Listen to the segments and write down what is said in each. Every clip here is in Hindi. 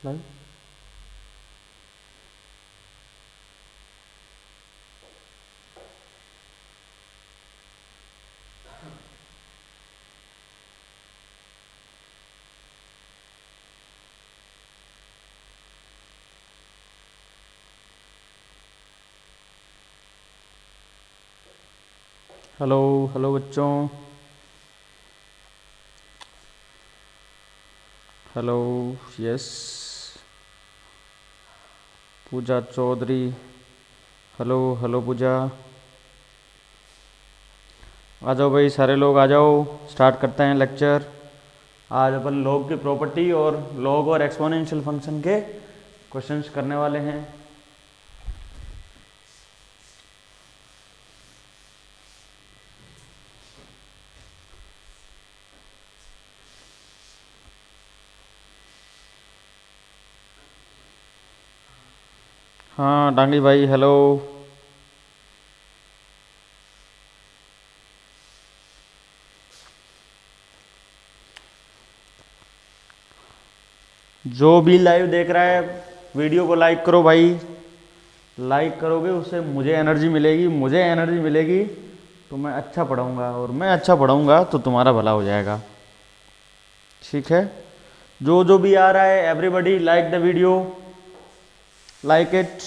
लाइव। हेलो हेलो बच्चों, हेलो। यस, पूजा चौधरी, हेलो हेलो पूजा। आ जाओ भाई, सारे लोग आ जाओ, स्टार्ट करते हैं लेक्चर। आज अपन लॉग की प्रॉपर्टी और लॉग और एक्सपोनेंशियल फंक्शन के क्वेश्चंस करने वाले हैं। हाँ डांगी भाई, हेलो। जो भी लाइव देख रहा है वीडियो को लाइक करो भाई। लाइक करोगे उससे मुझे एनर्जी मिलेगी, मुझे एनर्जी मिलेगी तो मैं अच्छा पढ़ाऊँगा, और मैं अच्छा पढ़ाऊँगा तो तुम्हारा भला हो जाएगा। ठीक है, जो जो भी आ रहा है everybody like the video, like it.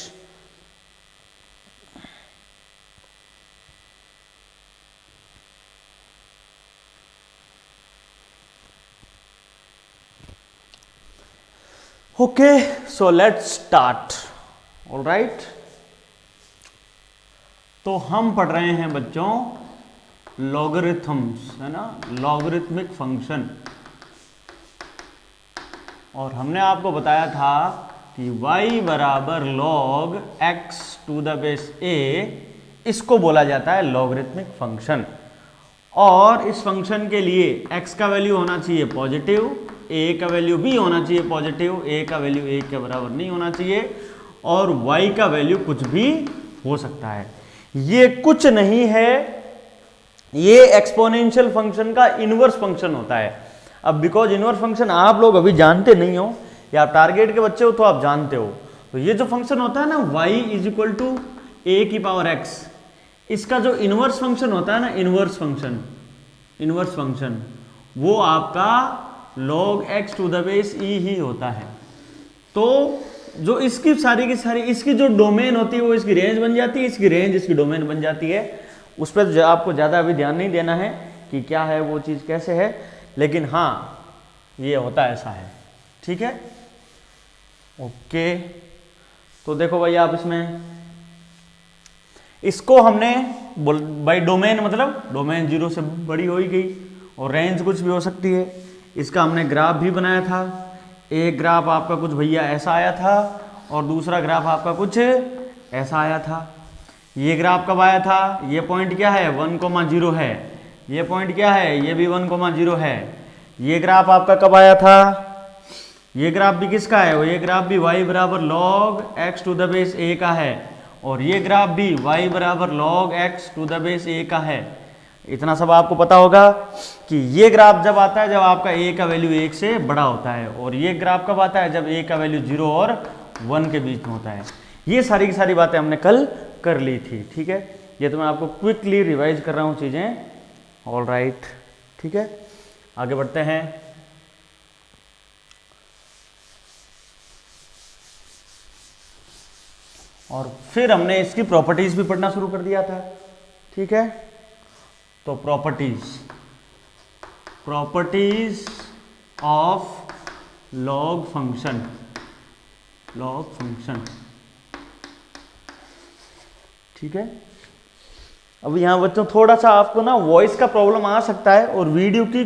Okay, so let's start. Alright, तो हम पढ़ रहे हैं बच्चों लॉगरिथम्स, है ना, लॉगरिथमिक फंक्शन। और हमने आपको बताया था कि y बराबर log x to the base a, इसको बोला जाता है लॉगरिथमिक फंक्शन। और इस फंक्शन के लिए x का वैल्यू होना चाहिए पॉजिटिव, a का वैल्यू भी होना चाहिए पॉजिटिव, a का वैल्यू 1 के बराबर नहीं होना चाहिए, और y का वैल्यू कुछ भी हो सकता है। ये कुछ नहीं है, ये एक्सपोनेंशियल फंक्शन का इनवर्स फंक्शन होता है। अब बिकॉज इनवर्स फंक्शन आप लोग अभी जानते नहीं हो, या आप टारगेट के बच्चे हो तो आप जानते हो, तो ये जो फंक्शन होता है ना y इज इक्वल टू ए की पावर x, इसका जो इनवर्स फंक्शन होता है ना, इनवर्स फंक्शन वो आपका log x to the base e ही होता है। तो जो इसकी सारी की सारी इसकी जो डोमेन होती है वो इसकी रेंज बन जाती है, इसकी रेंज इसकी डोमेन बन जाती है। उस पर आपको ज़्यादा अभी ध्यान नहीं देना है कि क्या है वो चीज़ कैसे है, लेकिन हाँ ये होता ऐसा है। ठीक है, ओके। तो देखो भाई, आप इसमें इसको हमने बाई डोमेन, मतलब डोमेन 0 से बड़ी हो ही गई, और रेंज कुछ भी हो सकती है। इसका हमने ग्राफ भी बनाया था। एक ग्राफ आपका कुछ भैया ऐसा आया था, और दूसरा ग्राफ आपका कुछ ऐसा आया था। ये ग्राफ कब आया था, ये पॉइंट क्या है 1,0 है, ये पॉइंट क्या है, ये भी 1,0 है। ये ग्राफ आपका कब आया था, ये ग्राफ भी किसका है, ये ग्राफ भी y बराबर log x to the base a का है, और ये ग्राफ भी y बराबर log x to the base a का है। इतना सब आपको पता होगा कि ये ग्राफ जब आता है जब आपका a का वैल्यू 1 से बड़ा होता है, और ये ग्राफ कब आता है जब a का वैल्यू 0 और 1 के बीच में होता है। ये सारी की सारी बातें हमने कल कर ली थी। ठीक है, ये तो मैं आपको क्विकली रिवाइज कर रहा हूँ चीज़ें। ऑलराइट, ठीक है, आगे बढ़ते हैं। और फिर हमने इसकी प्रॉपर्टीज भी पढ़ना शुरू कर दिया था। ठीक है, तो प्रॉपर्टीज ऑफ लॉग फंक्शन, ठीक है। अब यहाँ बच्चों थोड़ा सा आपको ना वॉइस का प्रॉब्लम आ सकता है, और वीडियो की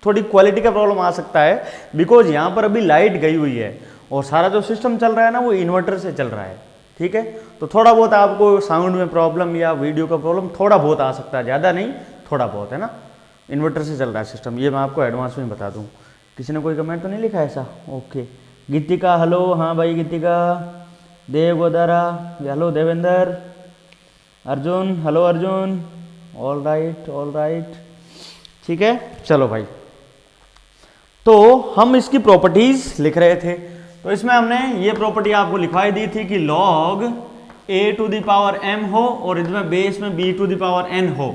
थोड़ी क्वालिटी का प्रॉब्लम आ सकता है, बिकॉज यहाँ पर अभी लाइट गई हुई है, और सारा जो सिस्टम चल रहा है ना वो इन्वर्टर से चल रहा है। ठीक है, तो थोड़ा बहुत आपको साउंड में प्रॉब्लम या वीडियो का प्रॉब्लम थोड़ा बहुत आ सकता है, ज़्यादा नहीं, थोड़ा बहुत, है ना। इन्वर्टर से चल रहा है सिस्टम, ये मैं आपको एडवांस में बता दूँ। किसी ने कोई कमेंट तो नहीं लिखा ऐसा? ओके, गीतिका हेलो, हाँ भाई Geetika, Dev Godara hello, Devendra, Arjun hello Arjun, all right, ठीक है। चलो भाई, तो हम इसकी प्रॉपर्टीज लिख रहे थे, तो इसमें हमने ये प्रॉपर्टी आपको लिखवाई दी थी कि log a to the power m हो और इसमें बेस में b to the power n हो,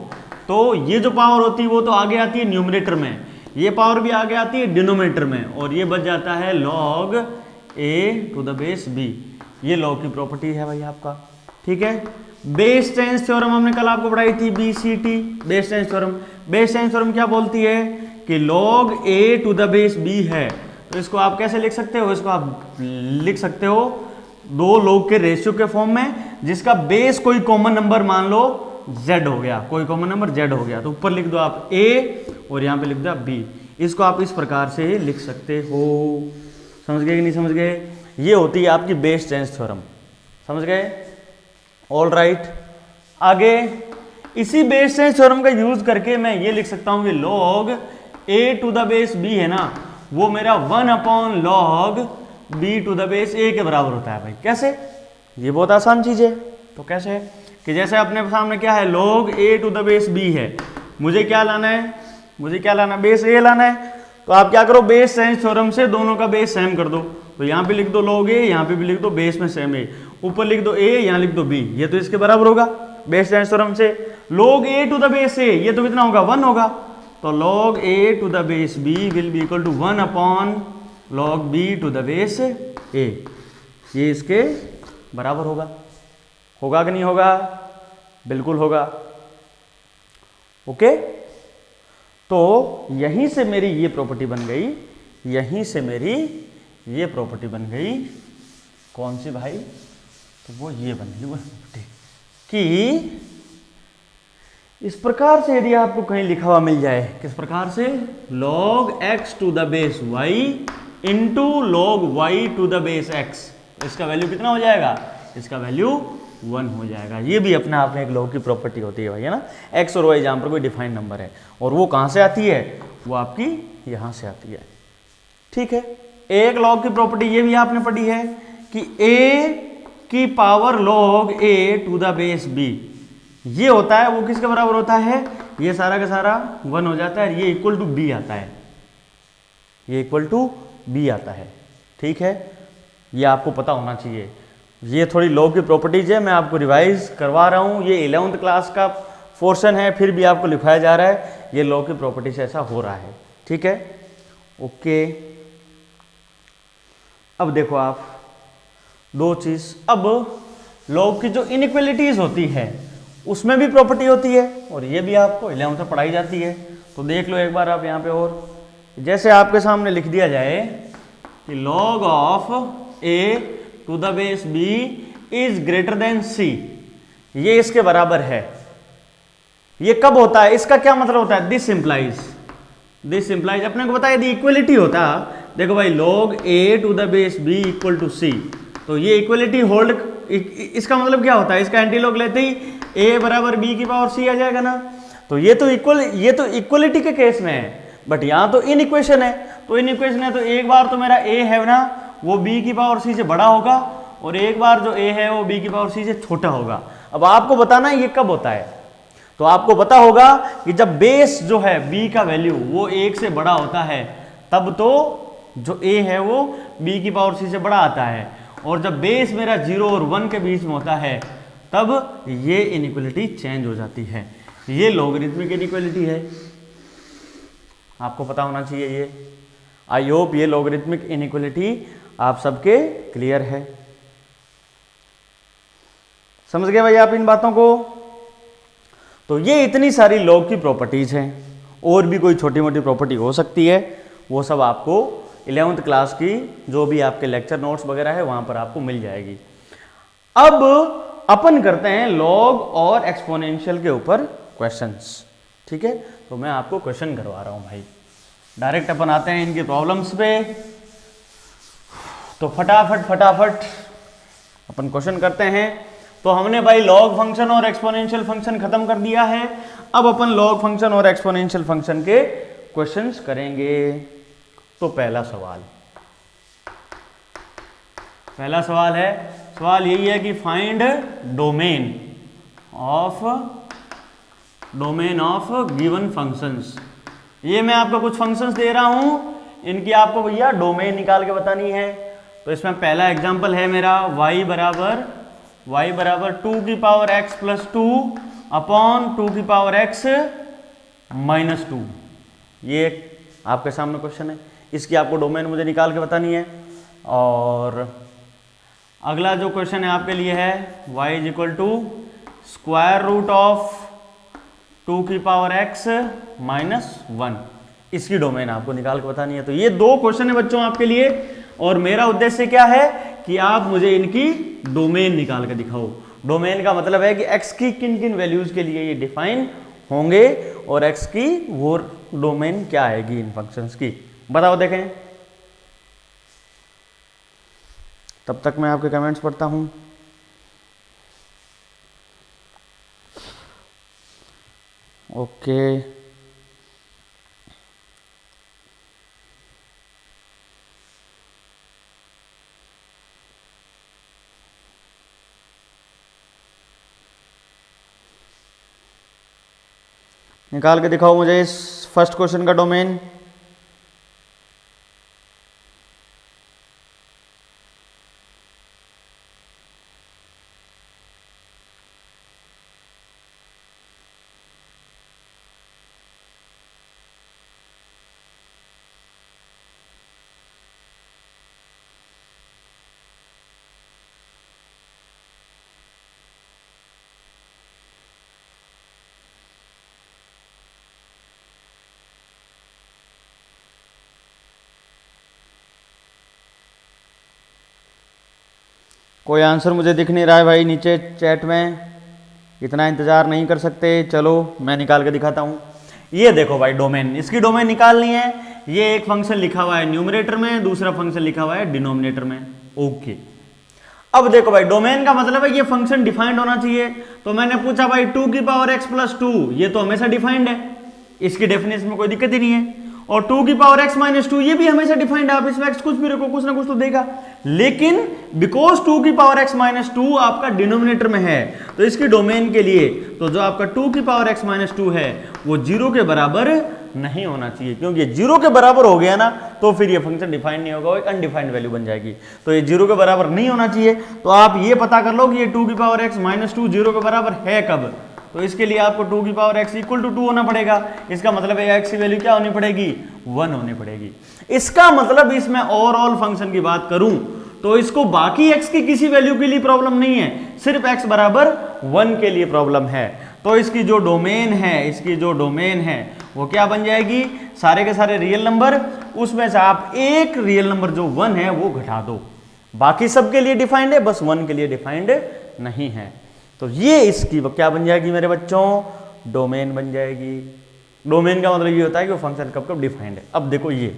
तो ये जो पावर होती है वो तो आगे आती है न्यूमरेटर में, ये पावर भी आगे आती है डिनोमिनेटर में, और ये बच जाता है log a to the base b। ये log की प्रॉपर्टी है भाई आपका, ठीक है। बेस टेंस थ्योरम हमने कल आपको पढ़ाई थी, BCT base tense theorem. Base tense theorem क्या बोलती है कि log a to the base b है, तो इसको आप कैसे लिख सकते हो, इसको आप लिख सकते हो दो log के रेशियो के फॉर्म में, जिसका बेस कोई कॉमन नंबर मान लो z हो गया, कोई कॉमन नंबर z हो गया, तो ऊपर लिख दो आप a और यहाँ पे लिख दो आप b। इसको आप इस प्रकार से लिख सकते हो। समझ गए कि नहीं समझ गए? ये होती है आपकी बेस टेंस थ्योरम, समझ गए? All right. आगे इसी बेस टेंस थ्योरम का यूज करके मैं ये लिख सकता हूं कि log a to the base b है ना, वो मेरा 1/log b to the base a के बराबर होता है भाई। कैसे? ये बहुत आसान चीज है। तो कैसे? कि जैसे अपने सामने क्या है, log a to the base b है, मुझे क्या लाना है, मुझे क्या लाना है, बेस a लाना है। तो आप क्या करो, बेस टेंस थ्योरम से दोनों का बेस सेम कर दो, तो यहाँ पे लिख दो log a, यहाँ पे भी लिख दो बेस में सेम a, ऊपर लिख दो a, यहाँ लिख दो b, ये तो इसके बराबर होगा बेस टेंस थ्योरम से। log a to the base a, ये तो कितना होगा, 1 होगा, तो log a to the base b will be equal to 1/log b to the base a, ये इसके बराबर होगा। होगा कि नहीं होगा? बिल्कुल होगा। ओके, तो यहीं से मेरी ये प्रॉपर्टी बन गई, यहीं से मेरी ये प्रॉपर्टी बन गई। कौन सी भाई? तो वो ये बन गई वो प्रॉपर्टी कि इस प्रकार से यदि आपको कहीं लिखा हुआ मिल जाए, किस प्रकार से, log x to the base y into log y to the base x, तो इसका वैल्यू कितना हो जाएगा, इसका वैल्यू 1 हो जाएगा। ये भी अपने आप में एक log की प्रॉपर्टी होती है भाई, है ना। x और y जहाँ पर कोई डिफाइंड नंबर है, और वो कहाँ से आती है, वो आपकी यहाँ से आती है, ठीक है। एक log की प्रॉपर्टी ये भी आपने पढ़ी है कि a की power log a to the base b, ये होता है वो किसके बराबर होता है, ये सारा का सारा 1 हो जाता है, ये इक्वल टू b आता है, ये इक्वल टू b आता है, ठीक है। ये आपको पता होना चाहिए। ये थोड़ी log की प्रॉपर्टीज है, मैं आपको रिवाइज करवा रहा हूँ, ये 11th क्लास का पोर्शन है, फिर भी आपको लिखाया जा रहा है, ये log की प्रॉपर्टी से ऐसा हो रहा है, ठीक है। ओके, अब देखो आप दो चीज, अब log की जो इनइक्वालिटीज होती है उसमें भी प्रॉपर्टी होती है, और ये भी आपको 11th में पढ़ाई जाती है। तो देख लो एक बार आप यहाँ पे, और जैसे आपके सामने लिख दिया जाए कि log of a to the base b is greater than c, ये इसके बराबर है। ये कब होता है, इसका क्या मतलब होता है, दिस इंप्लाइज अपने को बताया, यदि इक्वलिटी होता, देखो भाई log a to the base b equal to c, तो ये इक्वलिटी होल्ड, इसका मतलब क्या होता है, इसका एंटी लॉग लेते ही a बराबर b की पावर c आ जाएगा ना। तो ये तो इक्वलिटी के केस में है, बट यहाँ तो इन इक्वेशन है, तो इन इक्वेशन है, तो एक बार तो मेरा a है ना वो b की पावर c से बड़ा होगा, और एक बार जो a है वो b की पावर c से छोटा होगा। अब आपको बताना है ये कब होता है, तो आपको पता होगा कि जब बेस जो है b का वैल्यू वो 1 से बड़ा होता है, तब तो जो a है वो b की पावर c से बड़ा आता है, और जब बेस मेरा 0 और 1 के बीच में होता है तब ये इनइक्वालिटी चेंज हो जाती है। ये लॉगरिथमिक इनइक्वालिटी है, आपको पता होना चाहिए ये। आई होप ये लॉगरिथमिक इनइक्वालिटी आप सबके क्लियर है। समझ गए भाई आप इन बातों को? तो ये इतनी सारी log की प्रॉपर्टीज हैं, और भी कोई छोटी मोटी प्रॉपर्टी हो सकती है, वो सब आपको 11th क्लास की जो भी आपके लेक्चर नोट्स वगैरह है वहां पर आपको मिल जाएगी। अब अपन करते हैं log और एक्सपोनेंशियल के ऊपर क्वेश्चंस, ठीक है। तो मैं आपको क्वेश्चन करवा रहा हूं भाई, डायरेक्ट अपन आते हैं इनकी प्रॉब्लम्स पे। तो फटाफट अपन क्वेश्चन करते हैं। तो हमने भाई log फंक्शन और एक्सपोनेंशियल फंक्शन खत्म कर दिया है, अब अपन log फंक्शन और एक्सपोनेंशियल फंक्शन के क्वेश्चंस करेंगे। तो पहला सवाल है, सवाल यही है कि find domain of given functions. ये मैं आपको कुछ फंक्शंस दे रहा हूं, इनकी आपको भैया डोमेन निकाल के बतानी है। तो इसमें पहला एग्जाम्पल है मेरा y बराबर 2 की पावर x प्लस 2 अपॉन 2 की पावर x माइनस 2। ये आपके सामने क्वेश्चन है, इसकी आपको डोमेन मुझे निकाल के बतानी है। और अगला जो क्वेश्चन है आपके लिए है y is equal to square root of 2 की पावर x माइनस 1। इसकी डोमेन आपको निकाल के बतानी है। तो ये दो क्वेश्चन है बच्चों आपके लिए, और मेरा उद्देश्य क्या है कि आप मुझे इनकी डोमेन निकाल के दिखाओ। डोमेन का मतलब है कि x की किन किन वैल्यूज के लिए ये डिफाइन होंगे और x की वो डोमेन क्या आएगी इन फंक्शंस की, बताओ देखें। तब तक मैं आपके कमेंट्स पढ़ता हूं। ओके, निकाल के दिखाओ मुझे इस फर्स्ट क्वेश्चन का डोमेन। कोई आंसर मुझे दिख नहीं रहा है भाई नीचे चैट में, इतना इंतजार नहीं कर सकते। चलो मैं निकाल के दिखाता हूँ। ये देखो भाई डोमेन, इसकी डोमेन निकालनी है। ये एक फंक्शन लिखा हुआ है न्यूमरेटर में, दूसरा फंक्शन लिखा हुआ है डिनोमिनेटर में। ओके, अब देखो भाई डोमेन का मतलब है ये फंक्शन डिफाइंड होना चाहिए। तो मैंने पूछा भाई 2 की पावर x प्लस 2, ये तो हमेशा डिफाइंड है, इसकी डेफिनेशन में कोई दिक्कत ही नहीं है। और 2 की पावर x माइनस 2 ये भी हमेशा डिफाइंड है, आप इसमें x कुछ भी रखो कुछ ना कुछ तो देगा। लेकिन बिकॉज 2 की पावर x माइनस 2 आपका डिनोमिनेटर में है, तो इसकी डोमेन के लिए तो जो आपका 2 की पावर x माइनस 2 है वो 0 के बराबर नहीं होना चाहिए, क्योंकि 0 के बराबर हो गया ना तो फिर ये फंक्शन डिफाइंड नहीं होगा, वो एक अनडिफाइंड वैल्यू बन जाएगी। तो ये 0 के बराबर नहीं होना चाहिए। तो आप ये पता कर लो कि ये 2 की पावर x माइनस 2 0 के बराबर है कब। तो इसके लिए आपको 2 की पावर x इक्वल टू 2 होना पड़ेगा। इसका मतलब है x की वैल्यू क्या होनी पड़ेगी, 1 होनी पड़ेगी। इसका मतलब इसमें ओवरऑल फंक्शन की बात करूं तो इसको बाकी x की किसी वैल्यू के लिए प्रॉब्लम नहीं है, सिर्फ x बराबर 1 के लिए प्रॉब्लम है। तो इसकी जो डोमेन है वो क्या बन जाएगी, सारे के सारे रियल नंबर, उसमें से आप एक रियल नंबर जो 1 है वो घटा दो। बाकी सबके लिए डिफाइंड है, बस 1 के लिए डिफाइंड नहीं है। तो ये इसकी क्या बन जाएगी मेरे बच्चों, डोमेन बन जाएगी। डोमेन का मतलब ये होता है कि वो फंक्शन कब कब डिफाइंड है। अब देखो ये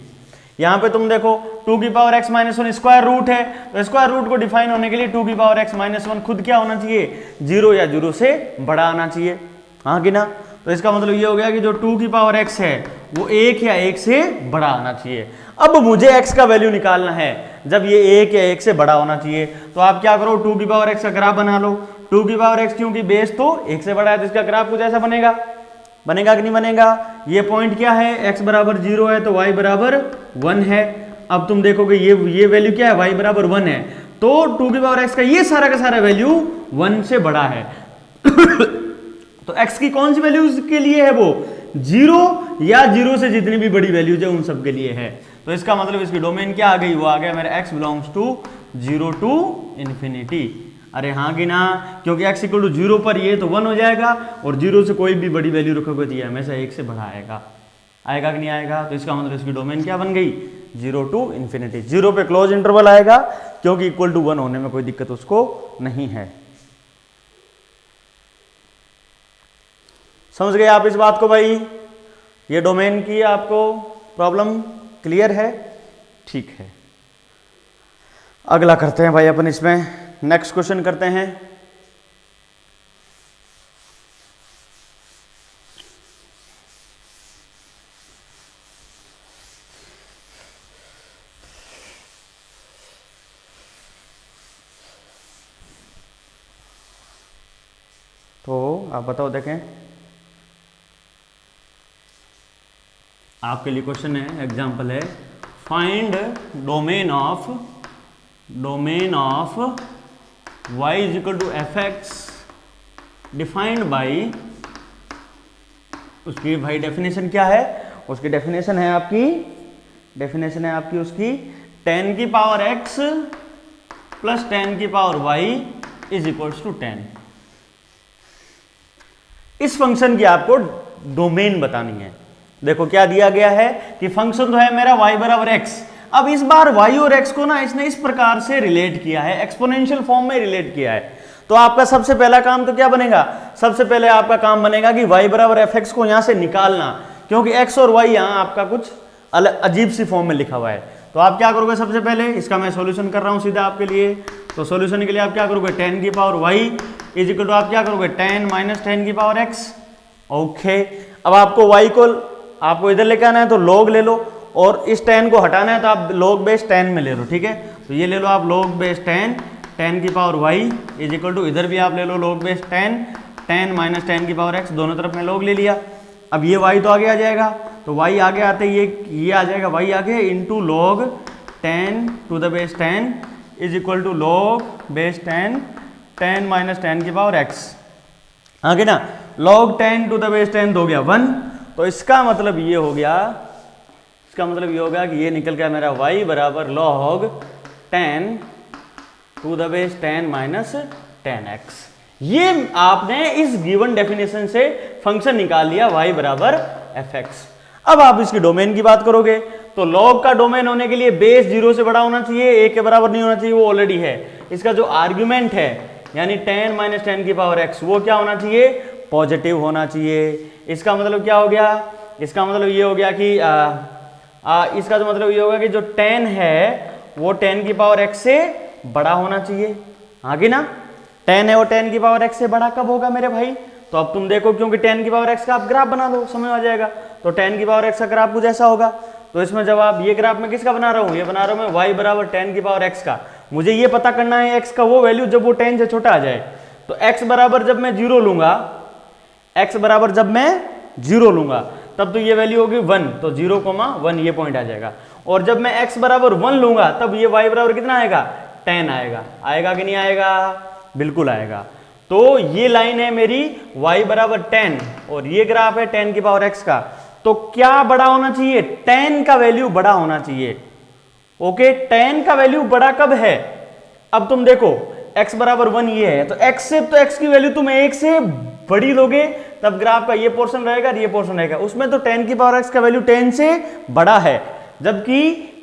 यहाँ पे तुम देखो 2 की power x minus 1 square root है, तो स्क्वायर रूट को डिफाइन होने के लिए 2 की पावर x माइनस 1 खुद क्या होना चाहिए, 0 या 0 से बड़ा आना चाहिए, हाँ कि ना। तो इसका मतलब ये हो गया कि जो 2 की पावर x है वो 1 या 1 से बड़ा आना चाहिए। अब मुझे x का वैल्यू निकालना है जब ये 1 या 1 से बड़ा होना चाहिए। तो आप क्या करो, 2 की पावर x का ग्राफ बना लो। 2 की पावर x क्योंकि बेस तो 1 से बड़ा है तो इसका ग्राफ कुछ ऐसा बनेगा, बनेगा कि नहीं बनेगा। ये पॉइंट क्या है, x बराबर 0 है तो y बराबर 1 है। अब तुम देखोगे ये वैल्यू क्या है, y बराबर 1 है, तो 2 की पावर x का ये सारा का सारा वैल्यू 1 से बड़ा है। तो x की कौन सी वैल्यू के लिए है, वो 0 या 0 से जितनी भी बड़ी वैल्यूज है उन सब के लिए है। तो इसका मतलब इसकी डोमेन क्या आ गई, वो आ गया मेरा x belongs to 0 to infinity. अरे हाँ कि ना, क्योंकि x इक्वल टू 0 पर ये तो 1 हो जाएगा और 0 से कोई भी बड़ी वैल्यू रखोगे तो ये हमेशा 1 से बड़ा आएगा, आएगा कि नहीं आएगा। तो इसका मतलब इसकी डोमेन क्या बन गई, 0 टू इन्फिनिटी। 0 पे क्लोज इंटरवल आएगा क्योंकि इक्वल टू 1 होने में कोई दिक्कत उसको नहीं है। समझ गए आप इस बात को भाई, ये डोमेन की आपको प्रॉब्लम क्लियर है, ठीक है। अगला करते हैं भाई अपन, इसमें नेक्स्ट क्वेश्चन करते हैं। तो आप बताओ, देखें आपके लिए क्वेश्चन है, एग्जांपल है, find domain of domain of y is equal to F X defined by, उसकी भाई डेफिनेशन क्या है, उसकी डेफिनेशन है आपकी उसकी tan की पावर x प्लस tan की power y is equals to 10। इस फंक्शन की आपको डोमेन बतानी है। देखो क्या दिया गया है कि फंक्शन तो है मेरा y बराबर x। अब इस बार y और x को ना इसने इस प्रकार से रिलेट किया है, एक्सपोनेंशियल फॉर्म में रिलेट किया है। तो आपका सबसे पहला काम तो क्या बनेगा, सबसे पहले आपका काम बनेगा कि y बराबर एफ एक्स को यहां से निकालना, क्योंकि x और y यहां आपका कुछ अलग अजीब सी फॉर्म में लिखा हुआ है। तो आप क्या करोगे, सबसे पहले इसका मैं सॉल्यूशन कर रहा हूं सीधा आपके लिए। तो सॉल्यूशन के लिए आप क्या करोगे, tan की power y is equal to आप क्या करोगे, tan माइनस tan की पावर x। ओके, अब आपको y को आपको इधर लेके आना है तो log ले लो, और इस tan को हटाना है तो आप log बेस tan में ले लो। ठीक है, तो ये ले लो आप log बेस tan की power y is equal to, इधर भी आप ले लो log base tan minus tan की पावर x, दोनों तरफ में log ले लिया। अब ये y तो आगे आ जाएगा, तो y आगे आते ये आ जाएगा y आगे into log tan to the base tan is equal to log base tan minus tan की पावर x। आगे ना log tan to the base tan हो गया 1, तो इसका मतलब ये हो गया, कि ये निकल गया मेरा y बराबर log tan to the base tan minus tan x। ये आपने इस गिवन डेफिनेशन से फंक्शन निकाल लिया y बराबर एफ एक्स। अब आप इसकी डोमेन की बात करोगे तो log का डोमेन होने के लिए बेस 0 से बड़ा होना चाहिए, a के बराबर नहीं होना चाहिए, वो ऑलरेडी है। इसका जो आर्ग्यूमेंट है यानी tan माइनस tan की पावर x, वो क्या होना चाहिए, पॉजिटिव होना चाहिए। इसका मतलब क्या हो गया, इसका मतलब ये हो गया कि इसका जो मतलब ये होगा कि जो tan है वो tan की पावर x से बड़ा होना चाहिए। आगे ना tan है वो tan की पावर x से बड़ा कब होगा मेरे भाई, तो अब तुम देखो, क्योंकि tan की पावर x का आप ग्राफ बना दो, समझ आ जाएगा। तो tan की पावर x का ग्राफ कुछ ऐसा होगा। तो इसमें जब आप ये ग्राफ में किसका बना रहा हूँ, ये बना रहा हूँ मैं y बराबर tan की पावर x का। मुझे ये पता करना है x का वो वैल्यू जब वो tan से छोटा आ जाए। तो x बराबर जब मैं 0 लूंगा, x बराबर जब मैं 0 लूंगा तब तो ये वैल्यू होगी 1, तो 0,1 ये पॉइंट आ जाएगा। और जब मैं x बराबर 1 लूंगा तब ये y बराबर कितना आएगा, 10 आएगा। आएगा कि नहीं आएगा, बिल्कुल आएगा। तो ये लाइन है मेरी y बराबर 10 और ये ग्राफ है tan की पावर x का। तो क्या बड़ा होना चाहिए, tan का वैल्यू बड़ा होना चाहिए। ओके, tan का वैल्यू बड़ा कब है, अब तुम देखो x बराबर 1 ये है, तो x से तो x की वैल्यू तुम 1 से बड़ी लोगे तब ग्राफ का ये पोर्शन रहेगा, ये पोर्शन रहेगा। उसमें तो tan की पावर x का वैल्यू 10 से बड़ा है, जबकि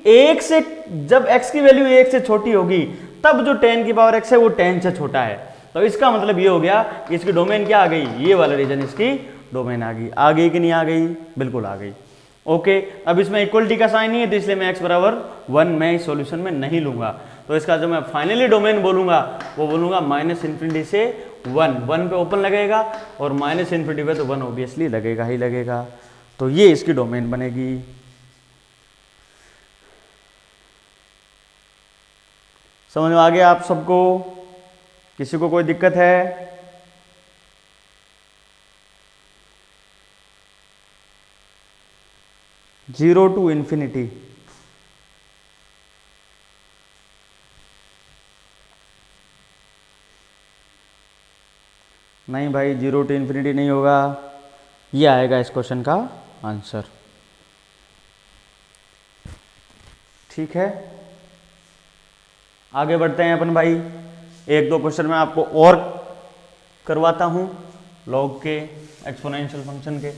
1 से जब x की वैल्यू 1 से छोटी होगी तब जो tan की पावर x है वो 10 से छोटा है। तो इसका मतलब ये हो गया कि इसकी डोमेन क्या आ गई, ये वाला रीजन इसकी डोमेन आ गई कि नहीं आ गई, बिल्कुल आ गई। ओके, अब इसमें इक्वलिटी का साइन नहीं है तो इसलिए मैं x बराबर 1 मैं इस सॉल्यूशन में नहीं लूंगा। तो इसका जो मैं फाइनली डोमेन बोलूंगा वो बोलूंगा -∞ से 1 पे ओपन लगेगा और -∞ पे तो 1 ऑब्वियसली लगेगा ही लगेगा। तो ये इसकी डोमेन बनेगी। समझ में आ गया आप सबको, किसी को कोई दिक्कत है? जीरो टू इन्फिनिटी, नहीं भाई 0 टू इन्फिनिटी नहीं होगा, ये आएगा इस क्वेश्चन का आंसर। ठीक है, आगे बढ़ते हैं अपन भाई। एक दो क्वेश्चन मैं आपको और करवाता हूं लॉग के, एक्सपोनेंशियल फंक्शन के।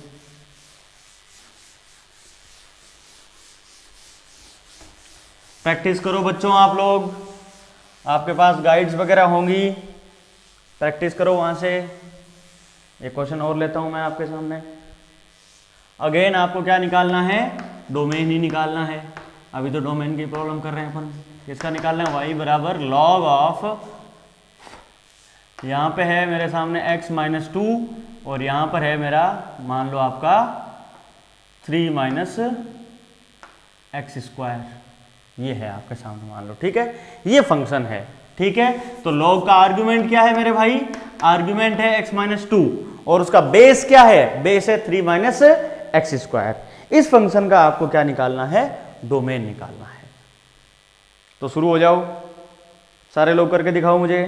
प्रैक्टिस करो बच्चों आप लोग, आपके पास गाइड्स वगैरह होंगी, प्रैक्टिस करो वहां से। एक क्वेश्चन और लेता हूं मैं आपके सामने। अगेन आपको क्या निकालना है, डोमेन ही निकालना है। अभी तो डोमेन की प्रॉब्लम कर रहे हैं अपन, किसका निकालना है, y बराबर log ऑफ, यहां पे है मेरे सामने x - 2 और यहां पर है मेरा मान लो आपका 3 - x², ये है आपके सामने मान लो। ठीक है, ये फंक्शन है। ठीक है, तो log का आर्गुमेंट क्या है मेरे भाई, आर्गुमेंट है x - 2 और उसका बेस क्या है, बेस है 3 - x²। इस फंक्शन का आपको क्या निकालना है, डोमेन निकालना है। तो शुरू हो जाओ। सारे लोग करके दिखाओ मुझे।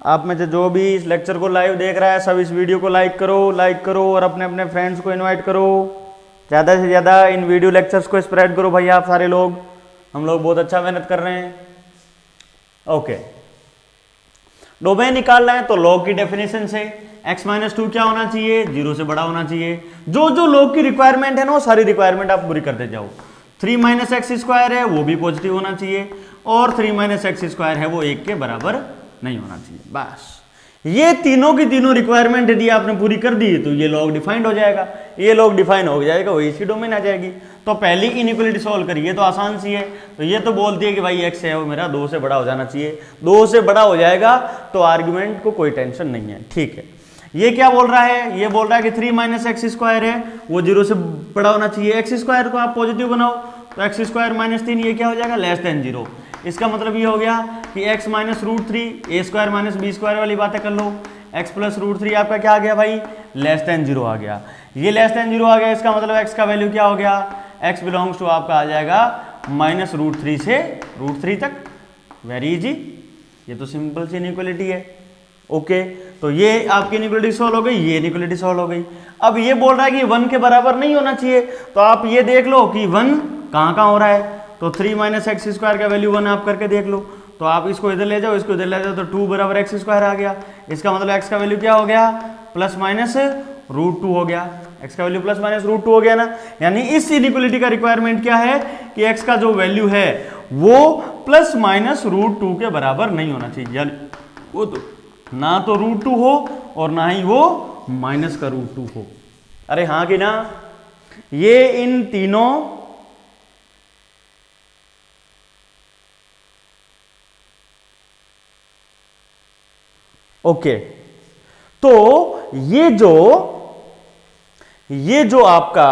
आप में से जो भी इस लेक्चर को लाइव देख रहा है सब इस वीडियो को लाइक करो और अपने अपने फ्रेंड्स को इनवाइट करो। ज़्यादा से ज़्यादा इन वीडियो लेक्चर्स को स्प्रेड करो भाई आप सारे लोग। हम लोग बहुत अच्छा मेहनत कर रहे हैं। ओके, डोमेन निकालना है तो लॉग की डेफिनेशन से x-2 क्या होना चाहिए, 0 से बड़ा होना चाहिए। जो जो लॉग की रिक्वायरमेंट है ना वो सारी रिक्वायरमेंट आप पूरी करते जाओ। 3 - x² है वो भी पॉजिटिव होना चाहिए और 3 - x² है वो 1 के बराबर नहीं होना चाहिए। बस ये तीनों की तीनों रिक्वायरमेंट यदि आपने पूरी कर दी तो ये लॉग डिफाइंड हो जाएगा। ये लॉग डिफाइन हो जाएगा वही इसकी डोमेन आ जाएगी। तो पहली इनइक्वालिटी सॉल्व करिए तो आसान सी है। तो ये तो बोलती है कि भाई x है वो मेरा 2 से बड़ा हो जाना चाहिए। 2 से बड़ा हो जाएगा तो आर्गुमेंट को कोई टेंशन नहीं है, ठीक है। ये क्या बोल रहा है, ये बोल रहा है कि 3 - x² है वो 0 से बड़ा होना चाहिए। x² को आप पॉजिटिव बनाओ तो x² - 3 ये क्या हो जाएगा, <0। इसका मतलब ये हो गया कि x - √3 a² - b² वाली बातें कर लो। x + √3 आपका क्या आ गया भाई, <0 आ गया। ये <0 आ गया, इसका मतलब x का वैल्यू क्या हो गया, x बिलोंग्स टू आपका आ जाएगा -√3 से √3 तक। वेरी इजी, ये तो सिंपल सी इनइक्वालिटी है। ओके, तो ये आपकी इनइक्वालिटी सॉल्व हो गई, ये इनइक्वालिटी सॉल्व हो गई। अब ये बोल रहा है कि 1 के बराबर नहीं होना चाहिए, तो आप ये देख लो कि 1 कहाँ कहाँ हो रहा है। तो 3 - x² का वैल्यू 1 आप करके देख लो। तो आप इसको इधर ले जाओ, इसको इधर ले जाओ, तो 2 = x² आ गया। इसका मतलब x का वैल्यू क्या हो गया, +-√2 हो गया। x का वैल्यू +-√2 हो गया ना। यानी इस इनइक्वालिटी का रिक्वायरमेंट क्या है कि x का जो वैल्यू है वो +-√2 के बराबर नहीं होना चाहिए। यानी वो तो ना तो √2 हो और ना ही वो -√2 हो। अरे हाँ कि ना। ये इन तीनों ओके, तो ये जो आपका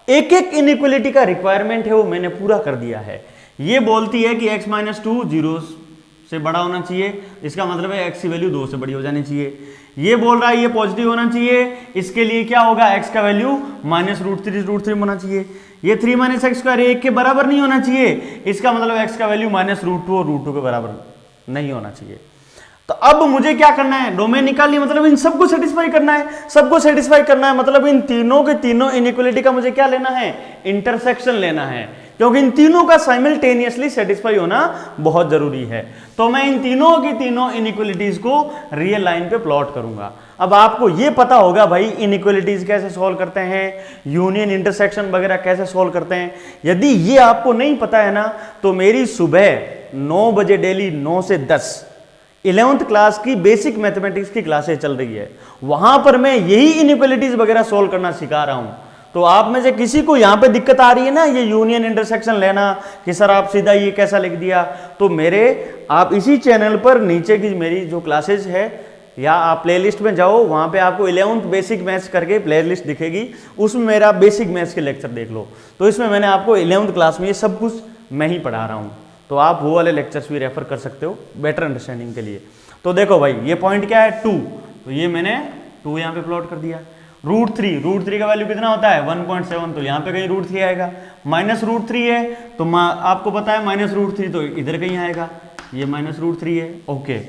एक एक इनइक्वालिटी का रिक्वायरमेंट है वो मैंने पूरा कर दिया है। ये बोलती है कि x-2 0 से बड़ा होना चाहिए, इसका मतलब है x की वैल्यू 2 से बड़ी हो जानी चाहिए। ये बोल रहा है ये पॉजिटिव होना चाहिए, इसके लिए क्या होगा, x का वैल्यू -√3 होना चाहिए। ये 3 - x² 1 के बराबर नहीं होना चाहिए, इसका मतलब x का वैल्यू -√2 और √2 के बराबर नहीं होना चाहिए। तो अब मुझे क्या करना है, डोमेन निकालनी, मतलब इन सबको सेटिस्फाई करना है। सबको सेटिस्फाई करना है मतलब इन तीनों के तीनों इनइक्वालिटी का मुझे क्या लेना है, इंटरसेक्शन लेना है, क्योंकि इन तीनों का साइमल्टेनियसली सेटिस्फाई होना बहुत जरूरी है। तो मैं इन तीनों की तीनों इनइक्वालिटीज को रियल लाइन पे प्लॉट करूंगा। अब आपको ये पता होगा भाई इनइक्वालिटीज कैसे सॉल्व करते हैं, यूनियन इंटरसेक्शन वगैरह कैसे सॉल्व करते हैं। यदि ये आपको नहीं पता है ना तो मेरी सुबह 9 बजे डेली 9 से 10 11th क्लास की बेसिक मैथमेटिक्स की क्लासेस चल रही है, वहां पर मैं यही इनइक्वालिटीज वगैरह सोल्व करना सिखा रहा हूं। तो आप में से किसी को यहां पे दिक्कत आ रही है ना ये यूनियन इंटरसेक्शन लेना कि सर आप सीधा ये कैसा लिख दिया, तो मेरे आप इसी चैनल पर नीचे की मेरी जो क्लासेज है या आप प्लेलिस्ट में जाओ, वहां पे आपको 11th बेसिक मैथ्स करके प्लेलिस्ट दिखेगी, उसमें मेरा बेसिक मैथ्स के लेक्चर देख लो। तो इसमें मैंने आपको 11th क्लास में ये सब कुछ मैं ही पढ़ा रहा हूँ, तो आप वो वाले लेक्चर्स भी रेफर कर सकते हो बेटर अंडरस्टैंडिंग के लिए। तो देखो भाई ये पॉइंट क्या है 2, तो ये मैंने 2 यहाँ पे प्लॉट कर दिया। √3 का वैल्यू कितना होता है 1.7, तो यहाँ पे कहीं √3 आएगा। -√3 है तो आपको पता है -√3 तो इधर कहीं आएगा, ये -√3 है। ओके,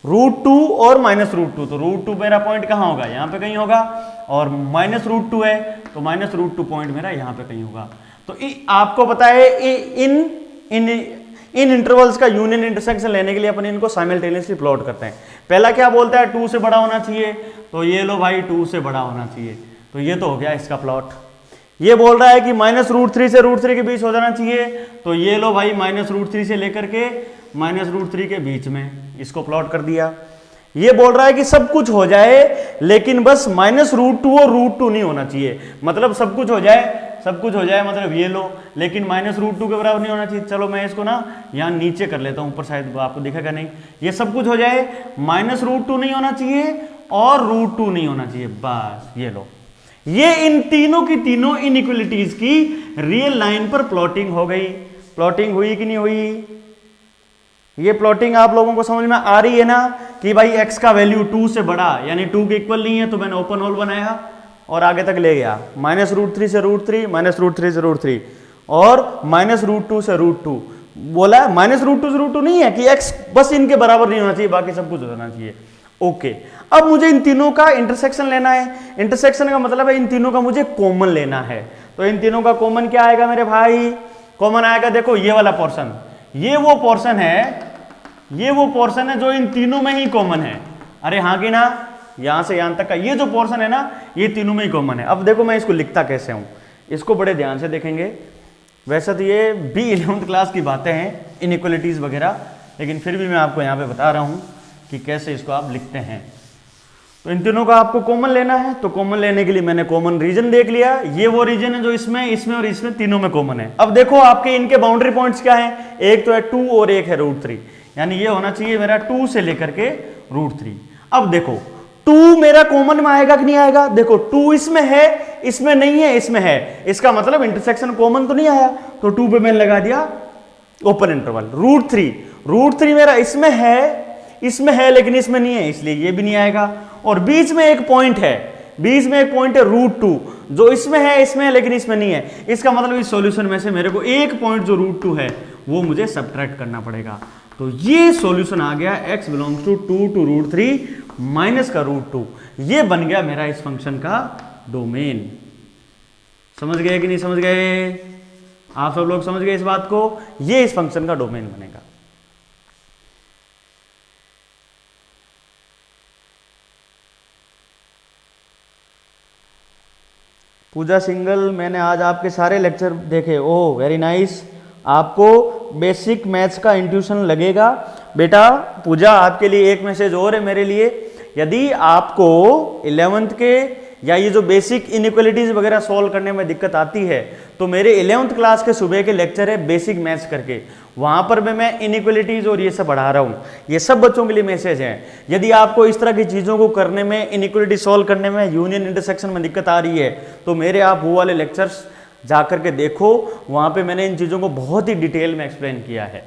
√2 और -√2, तो √2 मेरा पॉइंट कहाँ होगा, यहाँ पे कहीं होगा, और -√2 है तो -√2 पॉइंट मेरा यहाँ पे कहीं होगा। तो आपको पता है इन इंटरवल्स का यूनियन इंटरसेक्शन लेने के लिए अपन इनको साइमल्टेनियसली प्लॉट करते हैं। पहला क्या बोलता है 2 से बड़ा होना चाहिए, तो ये लो भाई 2 से बड़ा होना चाहिए, तो ये तो हो गया इसका प्लॉट। ये बोल रहा है कि -√3 से √3 के बीच हो जाना चाहिए, तो ये लो भाई -√3 से लेकर के -√3 के बीच में इसको प्लॉट कर दिया। ये बोल रहा है कि सब कुछ हो जाए लेकिन बस -√2 और √2 नहीं होना चाहिए, मतलब सब कुछ हो जाए मतलब ये लो, लेकिन -√2 के बराबर नहीं होना चाहिए। चलो मैं इसको ना यहाँ नीचे कर लेता हूँ, ऊपर शायद आपको दिखेगा नहीं। ये सब कुछ हो जाए, -√2 नहीं होना चाहिए और √2 नहीं होना चाहिए, बस ये लो। ये इन तीनों की तीनों इनइक्वलिटीज की रियल लाइन पर प्लॉटिंग हो गई। प्लॉटिंग हुई कि नहीं हुई? ये प्लॉटिंग आप लोगों को समझ में आ रही है ना कि भाई x का वैल्यू 2 से बड़ा यानी 2 के इक्वल नहीं है, तो मैंने ओपन होल बनाया और आगे तक ले गया, -√3 से √3, -√3 से √3 और -√2 से √2 बोला। -√2 से √2 नहीं है कि x बस इनके बराबर नहीं होना चाहिए, बाकी सब कुछ होना चाहिए। ओके, अब मुझे इन तीनों का इंटरसेक्शन लेना है। इंटरसेक्शन का मतलब है इन तीनों का मुझे कॉमन लेना है। तो इन तीनों का कॉमन क्या आएगा मेरे भाई? कॉमन आएगा, देखो ये वाला पोर्शन, ये वो पोर्शन है जो इन तीनों में ही कॉमन है। अरे हाँ कि ना, यहां से यहां तक का ये जो पोर्शन है ना, ये तीनों में ही कॉमन है। अब देखो मैं इसको लिखता कैसे हूं, इसको बड़े ध्यान से देखेंगे। वैसे तो ये भी 11th क्लास की बातें हैं, इनइक्वलिटीज वगैरह, लेकिन फिर भी मैं आपको यहाँ पे बता रहा हूँ कि कैसे इसको आप लिखते हैं। तो इन तीनों का आपको कॉमन लेना है, तो कॉमन लेने के लिए मैंने कॉमन रीजन देख लिया। ये वो रीजन है जो इसमें और इसमें तीनों में कॉमन है। अब देखो आपके इनके बाउंड्री पॉइंट्स क्या हैं, एक तो है 2 और एक है √3, यानी ये होना चाहिए मेरा 2 से लेकर के √3। अब देखो 2 मेरा कॉमन में आएगा कि नहीं आएगा? देखो 2 इसमें है, इसमें नहीं है, इसमें है, इसका मतलब इंटरसेक्शन कॉमन तो नहीं आया, तो 2 पे मैंने लगा दिया ओपन इंटरवल। √3 मेरा इसमें है लेकिन इसमें नहीं है, इसलिए ये भी नहीं आएगा। और बीच में एक पॉइंट है, √2 जो इसमें है लेकिन इसमें नहीं है, इसका मतलब इस सॉल्यूशन में से मेरे को एक पॉइंट जो √2 है वो मुझे सब्ट्रैक्ट करना पड़ेगा। तो ये सॉल्यूशन आ गया x belongs to 2 to √3 minus का √2। ये बन गया मेरा इस फंक्शन का डोमेन। समझ गए कि नहीं समझ गए? आप सब लोग समझ गए इस बात को? ये इस फंक्शन का डोमेन बनेगा। पूजा सिंगल, मैंने आज आपके सारे लेक्चर देखे। ओह वेरी नाइस, आपको बेसिक मैथ्स का इंट्यूशन लगेगा। बेटा पूजा, आपके लिए एक मैसेज और है मेरे लिए। यदि आपको 11th के या ये जो बेसिक इनइक्वलिटीज वगैरह सॉल्व करने में दिक्कत आती है, तो मेरे 11th क्लास के सुबह के लेक्चर है बेसिक मैथ्स करके, वहां पर भी मैं इनइक्वलिटीज और ये सब पढ़ा रहा हूँ। ये सब बच्चों के लिए मैसेज है। यदि आपको इस तरह की चीज़ों को करने में, इनइक्वलिटी सॉल्व करने में, यूनियन इंटरसेक्शन में दिक्कत आ रही है, तो मेरे आप वो वाले लेक्चर्स जा करके देखो, वहाँ पे मैंने इन चीज़ों को बहुत ही डिटेल में एक्सप्लेन किया है।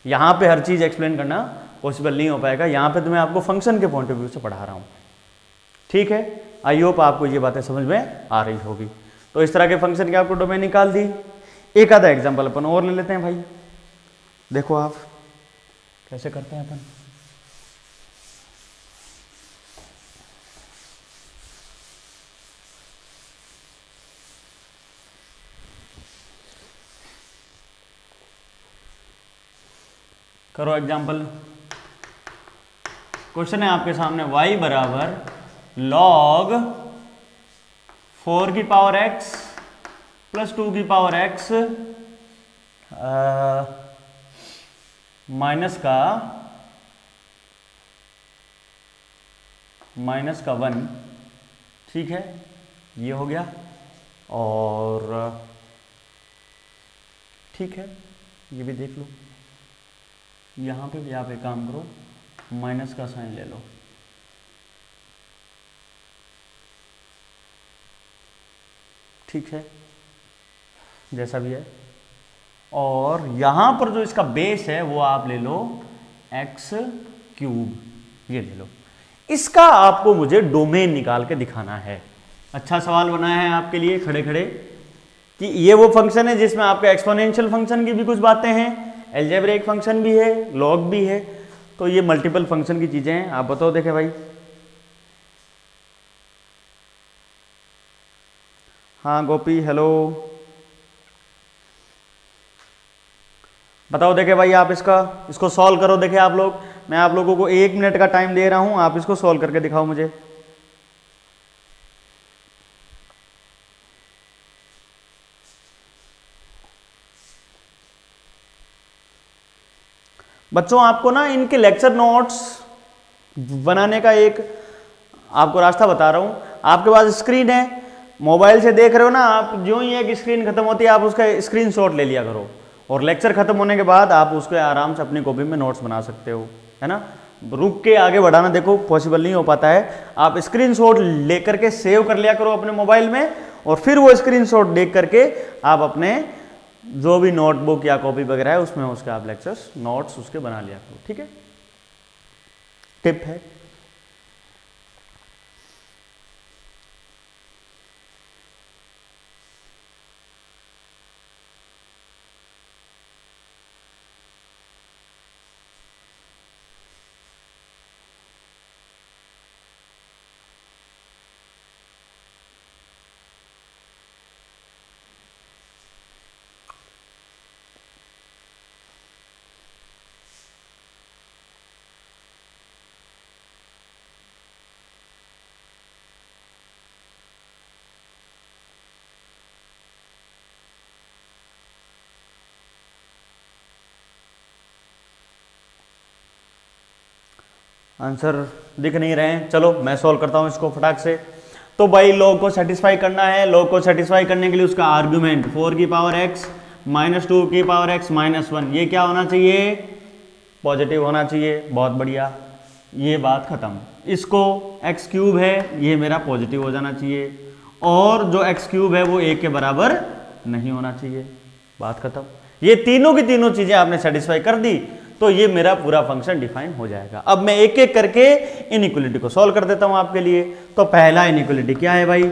यहाँ पे हर चीज़ एक्सप्लेन करना पॉसिबल नहीं हो पाएगा, यहाँ पे तो मैं आपको फंक्शन के पॉइंट ऑफ व्यू से पढ़ा रहा हूँ। ठीक है, आई होप आपको ये बातें समझ में आ रही होगी। तो इस तरह के फंक्शन की आपको डोमेन निकाल दी। एक आधा एग्जाम्पल अपन और ले लेते हैं भाई, देखो आप कैसे करते हैं अपन। करो एग्जाम्पल। क्वेश्चन है आपके सामने, y बराबर log 4 की पावर x प्लस 2 की पावर x माइनस का 1। ठीक है, ये हो गया। और ठीक है, ये भी देख लो। यहाँ पे भी आप एक काम करो, माइनस का साइन ले लो। ठीक है, जैसा भी है। और यहां पर जो इसका बेस है वो आप ले लो x³, ये ले लो। इसका आपको मुझे डोमेन निकाल के दिखाना है। अच्छा सवाल बनाया है आपके लिए खड़े खड़े कि ये वो फंक्शन है जिसमें आपके एक्सपोनेंशियल फंक्शन की भी कुछ बातें हैं, अलजेब्रिक फंक्शन भी है, लॉग भी है, तो ये मल्टीपल फंक्शन की चीजें हैं। आप बताओ, देखे भाई। हाँ गोपी, हेलो, बताओ देखे भाई। आप इसको सॉल्व करो। देखे आप लोग, मैं आप लोगों को 1 मिनट का टाइम दे रहा हूं, आप इसको सॉल्व करके दिखाओ मुझे। बच्चों आपको ना इनके लेक्चर नोट्स बनाने का एक आपको रास्ता बता रहा हूँ। आपके पास स्क्रीन है, मोबाइल से देख रहे हो ना आप, जो ही एक स्क्रीन खत्म होती है आप उसका स्क्रीनशॉट ले लिया करो, और लेक्चर खत्म होने के बाद आप उसको आराम से अपनी कॉपी में नोट्स बना सकते हो, है ना। रुक के आगे बढ़ाना देखो पॉसिबल नहीं हो पाता है। आप स्क्रीनशॉट लेकर के सेव कर लिया करो अपने मोबाइल में, और फिर वो स्क्रीनशॉट देख करके आप अपने जो भी नोटबुक या कॉपी वगैरह है उसमें उसके आप लेक्चर्स नोट्स उसके बना लिया करो, ठीक है। टिप है। आंसर दिख नहीं रहे हैं, चलो मैं सॉल्व करता हूं इसको फटाक से। तो भाई लॉग को सेटिस्फाई करना है। लॉग को सेटिस्फाई करने के लिए उसका आर्गुमेंट 4 की पावर x माइनस 2 की पावर x माइनस 1, ये क्या होना चाहिए? पॉजिटिव होना चाहिए। बहुत बढ़िया, ये बात खत्म। इसको x क्यूब है, ये मेरा पॉजिटिव हो जाना चाहिए, और जो x क्यूब है वो 1 के बराबर नहीं होना चाहिए। बात खत्म। ये तीनों की तीनों चीजें आपने सेटिस्फाई कर दी तो ये मेरा पूरा फंक्शन डिफाइन हो जाएगा। अब मैं एक एक करके इनइक्वलिटी को सॉल्व कर देता हूं आपके लिए। तो पहला इनइक्वलिटी क्या है भाई?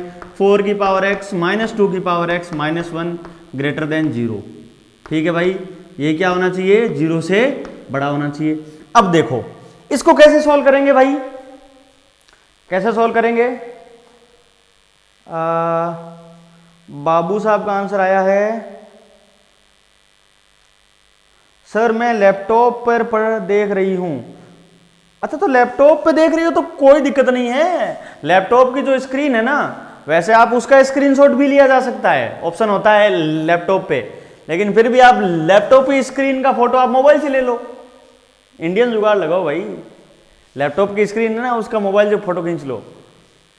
4 की पावर x माइनस 2 की power x minus 1 greater than 0। ठीक है भाई, ये क्या होना चाहिए? 0 से बड़ा होना चाहिए। अब देखो इसको कैसे सॉल्व करेंगे भाई, कैसे सॉल्व करेंगे? बाबू साहब का आंसर आया है, सर मैं लैपटॉप पर देख रही हूं। अच्छा, तो लैपटॉप पे देख रही हो तो कोई दिक्कत नहीं है। लैपटॉप की जो स्क्रीन है ना, वैसे आप उसका स्क्रीनशॉट भी लिया जा सकता है, ऑप्शन होता है लैपटॉप पे, लेकिन फिर भी आप लैपटॉप की स्क्रीन का फोटो आप मोबाइल से ले लो। इंडियन जुगाड़ लगाओ भाई, लैपटॉप की स्क्रीन है ना, उसका मोबाइल से फोटो खींच लो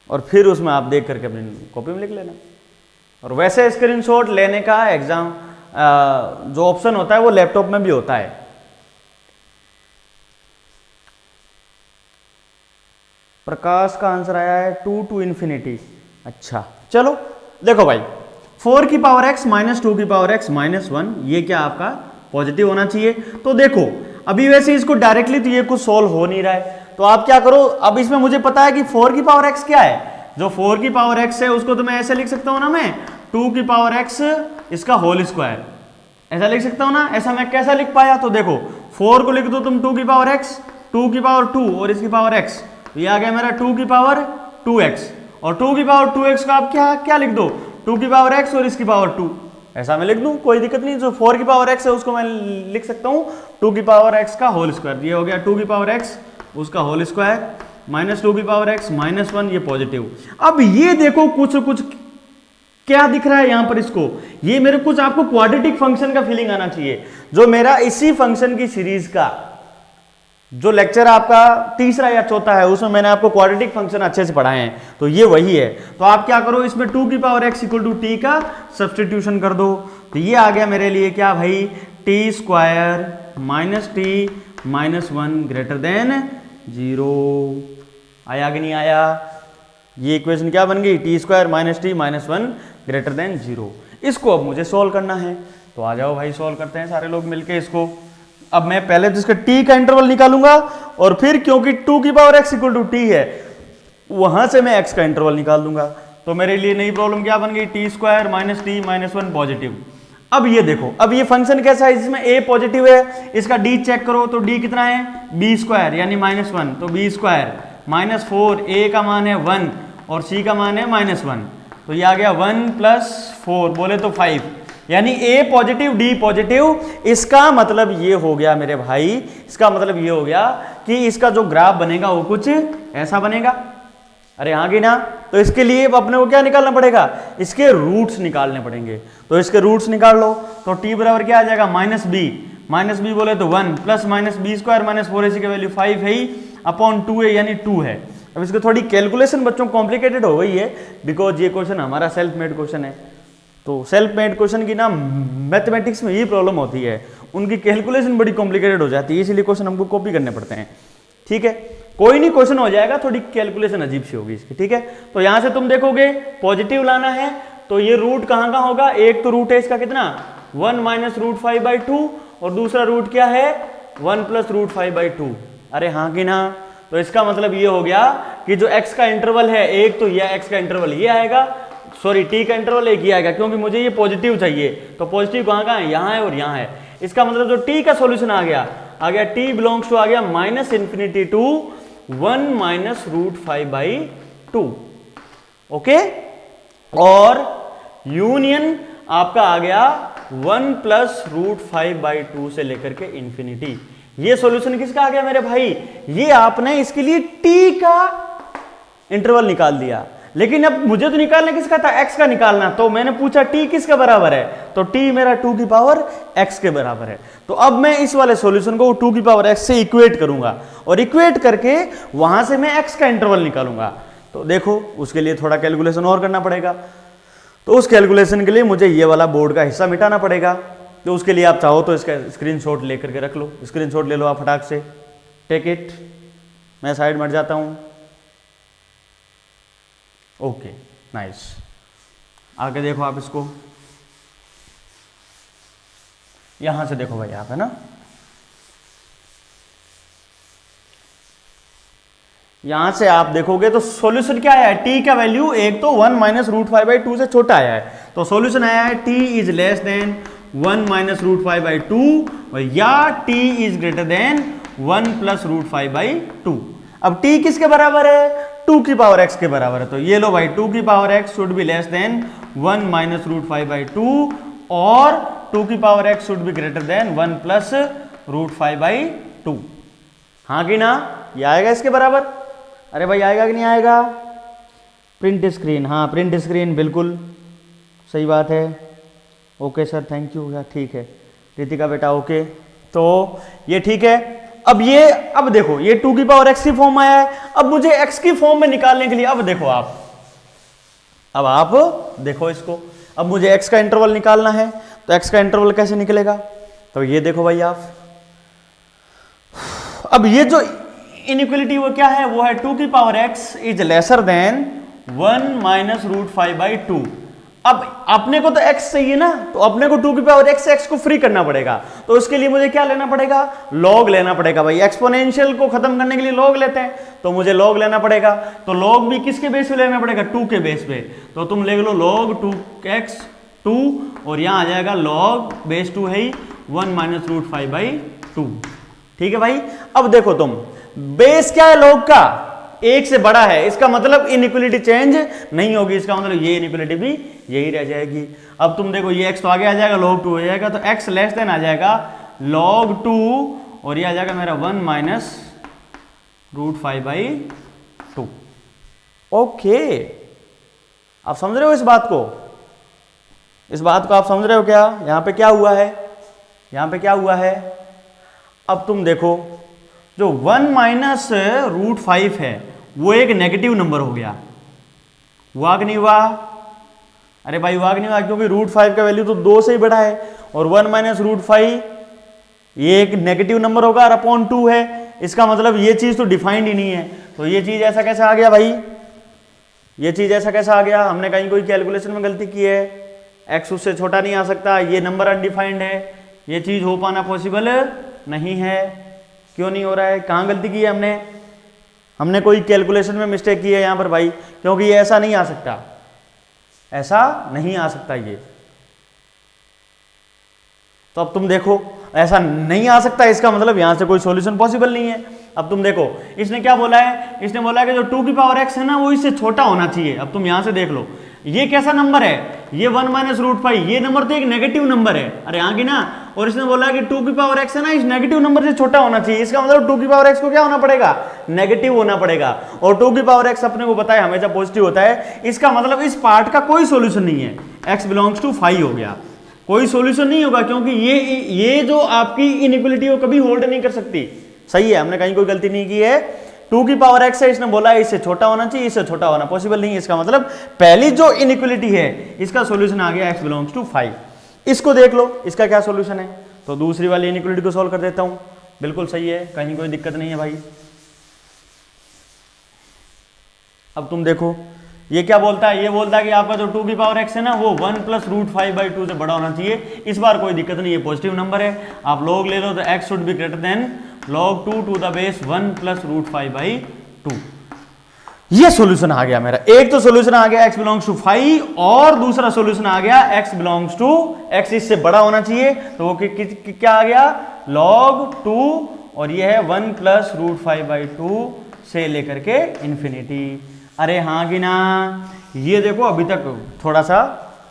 और फिर उसमें आप देख करके अपनी कॉपी में लिख लेना। और वैसे स्क्रीनशॉट लेने का एग्जाम जो ऑप्शन होता है वो लैपटॉप में भी होता है। प्रकाश का आंसर आया है 2 टू इन्फिनिटी। अच्छा चलो देखो भाई, 4 की पावर x माइनस 2 की पावर x माइनस 1, ये क्या आपका पॉजिटिव होना चाहिए। तो देखो अभी वैसे इसको डायरेक्टली तो ये कुछ सोल्व हो नहीं रहा है, तो आप क्या करो, अब इसमें मुझे पता है कि 4 की पावर x क्या है। जो 4 की पावर x है उसको तो मैं ऐसे लिख सकता हूं ना, मैं 2 की पावर x इसका होल स्क्वायर ऐसा लिख सकता हूं ना। ऐसा मैं कैसा लिख पाया? तो देखो 4 को लिख दो तुम 2 की पावर x, 2 की पावर 2 और इसकी पावर x, तो ये आ गया मेरा 2 की पावर 2x, और 2 की पावर 2x का आप क्या क्या लिख दो? 2 की पावर x और इसकी पावर 2, ऐसा मैं लिख दूं, कोई दिक्कत नहीं। जो 4 की पावर x है उसको मैं लिख सकता हूं 2 की पावर x का होल स्क्वायर, ये हो गया 2 की पावर x उसका होल स्क्वायर माइनस 2 की पावर x माइनस 1, ये पॉजिटिव। अब ये देखो कुछ कुछ क्या दिख रहा है यहां पर, इसको ये मेरे कुछ आपको क्वाड्रेटिक फंक्शन का फीलिंग आना चाहिए। जो मेरा इसी फंक्शन की सीरीज का जो लेक्चर आपका तीसरा या चौथा है उसमें मैंने आपको क्वाड्रेटिक फंक्शन अच्छे से पढ़ाए हैं, तो ये वही है। तो आप क्या करो, इसमें 2 की power x equal to T का सब्सटीट्यूशन कर दो, तो ये आ गया मेरे लिए क्या भाई? T square minus T minus 1 greater than 0। आया कि नहीं आया? ये इक्वेशन क्या बन गई? T square minus T minus 1 greater than 0। इसको अब मुझे सोल्व करना है, तो आ जाओ भाई सोल्व करते हैं सारे लोग मिलके इसको। अब मैं पहले तो इसका t का इंटरवल निकालूंगा, और फिर क्योंकि 2 की power x equal to T है वहां से मैं x का इंटरवल निकाल दूंगा। तो मेरे लिए नई प्रॉब्लम क्या बन गई? T square minus T minus 1 positive. अब ये देखो, अब ये फंक्शन कैसा है? जिसमें a पॉजिटिव है, इसका d चेक करो, तो d कितना है? b स्क्वायर यानी माइनस 1, तो b स्क्वायर माइनस 4, a का मान है 1 और c का मान है माइनस 1, तो ये आ गया 1 प्लस 4 बोले तो 5, यानी a पॉजिटिव d पॉजिटिव। इसका मतलब ये हो गया मेरे भाई, इसका मतलब ये हो गया कि इसका जो ग्राफ बनेगा वो कुछ ऐसा बनेगा। अरे हाँ कि ना? तो इसके लिए अपने को क्या निकालना पड़ेगा? इसके रूट्स निकालने पड़ेंगे। तो इसके रूट्स निकाल लो, तो t बराबर क्या आ जाएगा? माइनस बी माइनस बी बोले तो 1 plus minus B square minus 4ac की वैल्यू 5 है ही अपॉन 2a यानी 2 है। अब इसको थोड़ी कैलकुलेशन बच्चों कॉम्प्लिकेटेड हो गई है बिकॉज ये क्वेश्चन हमारा सेल्फ मेड क्वेश्चन है। तो सेल्फ मेड क्वेश्चन की ना मैथमेटिक्स में यही प्रॉब्लम होती है, उनकी कैलकुलेशन बड़ी कॉम्प्लिकेटेड हो जाती है, इसलिए क्वेश्चन हमको कॉपी करने पड़ते हैं। ठीक है, कोई नहीं क्वेश्चन हो जाएगा, थोड़ी कैलकुलेशन अजीब सी होगी इसकी। ठीक है, तो यहां से तुम देखोगे पॉजिटिव लाना है तो ये रूट कहां का होगा, एक तो रूट है इसका कितना 1 माइनस रूट 5/2 और दूसरा रूट क्या है 1 प्लस रूट 5/2। अरे हाँ कि ना, तो इसका मतलब ये हो गया कि जो x का इंटरवल है एक तो यह x का इंटरवल ये आएगा, सॉरी t का इंटरवल एक ही आएगा क्योंकि मुझे ये पॉजिटिव चाहिए, तो पॉजिटिव कहाँ है, यहाँ है और यहाँ है। इसका मतलब जो t का सॉल्यूशन आ गया t बिलोंग्स टू आ गया -∞ टू 1 माइनस रूट 5/2। ओके, और यूनियन आपका आ गया 1 प्लस रूट 5/2 से लेकर के इन्फिनिटी। ये सॉल्यूशन किसका आ गया मेरे भाई, ये आपने इसके लिए t का इंटरवल निकाल दिया, लेकिन अब मुझे तो निकालना किसका था, x का निकालना। तो मैंने पूछा t किसके बराबर है, तो t मेरा 2 की पावर x के बराबर है। तो अब मैं इस वाले सॉल्यूशन को 2 की पावर x से इक्वेट करूंगा और इक्वेट करके वहां से मैं x का इंटरवल निकालूंगा। तो देखो उसके लिए थोड़ा कैलकुलेशन और करना पड़ेगा, तो उस कैलकुलेशन के लिए मुझे ये वाला बोर्ड का हिस्सा मिटाना पड़ेगा। तो उसके लिए आप चाहो तो इसका स्क्रीनशॉट लेकर के रख लो, स्क्रीनशॉट ले लो आप फटाक से, टेक इट। मैं साइड में हट जाता हूं। ओके नाइस, आगे देखो आप इसको, यहां से देखो भाई आप, है ना, यहां से आप देखोगे तो सॉल्यूशन क्या आया है, t का वैल्यू एक तो 1 माइनस रूट 5/2 से छोटा आया है, तो सॉल्यूशन आया है t is less than 1 minus root 5/2 या t is greater than 1 plus root 5/2। अब t किसके बराबर है, 2 की पावर x के बराबर है, तो ये लो भाई 2 की power x should be less than 1 minus root 5/2 और 2 की power x should be greater than 1 plus root 5/2। हाँ कि ना, ये आएगा इसके बराबर। अरे भाई आएगा कि नहीं आएगा, प्रिंट स्क्रीन, हाँ प्रिंट स्क्रीन बिल्कुल सही बात है। ओके सर थैंक यू, ठीक है रितिका बेटा, ओके तो ये ठीक है। अब देखो ये 2 की पावर x की फॉर्म आया है, अब मुझे x की फॉर्म में निकालने के लिए अब देखो आप देखो इसको, अब मुझे x का इंटरवल निकालना है, तो x का इंटरवल कैसे निकलेगा, तो ये देखो भाई आप, अब ये जो इनइक्वालिटी वो क्या है, वो है 2 की power x is lesser than 1 minus root 5/2। अब अपने को तो x चाहिए ना, तो अपने को 2 की पावर x से x को फ्री करना पड़ेगा, तो उसके लिए मुझे क्या लेना पड़ेगा, log लेना पड़ेगा भाई। एक्सपोनेंशियल को खत्म करने के लिए log लेते हैं, तो मुझे log लेना पड़ेगा, तो log भी किसके बेस पे लेना पड़ेगा, 2 के बेस पे, तो तुम ले लो log 2x 2 और यहां आ जाएगा log बेस 2 है 1 माइनस रूट 5/2। ठीक है भाई, अब देखो तुम बेस क्या है log का, 1 से बड़ा है, इसका मतलब इनइक्वालिटी चेंज नहीं होगी, इसका मतलब ये इनइक्वालिटी भी यही रह जाएगी। अब तुम देखो ये x तो आगे आ जाएगा, log 2 हो जाएगा, तो x लेस देन आ जाएगा log 2 और ये आ जाएगा मेरा 1 माइनस रूट 5/2। ओके, आप समझ रहे हो इस बात को, आप समझ रहे हो क्या, यहां पे क्या हुआ है, अब तुम देखो जो 1 माइनस रूट 5 है वो एक नेगेटिव नंबर हो गया, हुआ कि नहीं हुआ, अरे भाई हुआ कि नहीं हुआ, क्योंकि रूट 5 का वैल्यू तो 2 से ही बड़ा है और 1 माइनस रूट 5 ये एक नेगेटिव नंबर होगा और अपॉन 2 है, इसका मतलब ये चीज तो डिफाइंड ही नहीं है। तो ये चीज ऐसा कैसे आ गया भाई, ये चीज ऐसा कैसा आ गया, हमने कहीं कोई कैलकुलेशन में गलती की है, x उससे छोटा नहीं आ सकता, ये नंबर अनडिफाइंड है, ये चीज हो पाना पॉसिबल नहीं है। क्यों नहीं हो रहा है, कहाँ गलती की है हमने कोई कैलकुलेशन में मिस्टेक की है यहाँ पर भाई, क्योंकि ये ऐसा नहीं आ सकता ये। तो अब तुम देखो ऐसा नहीं आ सकता, इसका मतलब यहां से कोई सॉल्यूशन पॉसिबल नहीं है। अब तुम देखो इसने क्या बोला है, इसने बोला है कि जो 2 की पावर x है ना वो इससे छोटा होना चाहिए। अब तुम यहां से देख लो ये कैसा नंबर है, ये 1 माइनस रूट 5, ये नंबर तो एक नेगेटिव नंबर है, अरे यहाँ की ना, और इसने बोला कि 2 की पावर x है ना इस नेगेटिव नंबर से छोटा होना चाहिए, इसका मतलब 2 की पावर x को क्या होना पड़ेगा, नेगेटिव होना पड़ेगा, और 2 की पावर x अपने को बताया हमेशा पॉजिटिव होता है, इसका मतलब इस पार्ट का कोई सॉल्यूशन नहीं है, x बिलोंग्स टू 5 हो गया। कोई सॉल्यूशन नहीं होगा, क्योंकि ये जो आपकी इनइक्वालिटी वो कभी होल्ड नहीं कर सकती। सही है, हमने कहीं कोई गलती नहीं की है। 2 की पावर x है, इसने बोला है इससे छोटा होना चाहिए, इससे छोटा होना पॉसिबल नहीं है। इसका मतलब पहली जो इनइक्वालिटी है इसका सॉल्यूशन आ गया x बिलोंग्स टू 5। इसको देख लो, इसका क्या सॉल्यूशन है। तो दूसरी वाली इनइक्वालिटी को सॉल्व कर देता हूं। बिल्कुल सही है, कहीं कोई दिक्कत नहीं है भाई। अब तुम देखो ये क्या बोलता है, ये बोलता है कि आपका जो 2 की पावर x है ना वो 1 प्लस रूट 5/2 से बड़ा होना चाहिए। इस बार कोई दिक्कत नहीं है, पॉजिटिव नंबर है, आप log ले लो तो x should be greater than log 2 to the base 1 plus root 5/2। ये सॉल्यूशन आ गया मेरा। एक तो सॉल्यूशन आ गया x बिलोंग्स टू 5 और दूसरा सॉल्यूशन आ गया x बिलोंग्स टू x इससे बड़ा होना चाहिए। तो वो क्या आ गया, log 2 और ये है 1 प्लस रूट 5/2 से लेकर के इन्फिनिटी। अरे हाँ कि ना, ये देखो अभी तक थोड़ा सा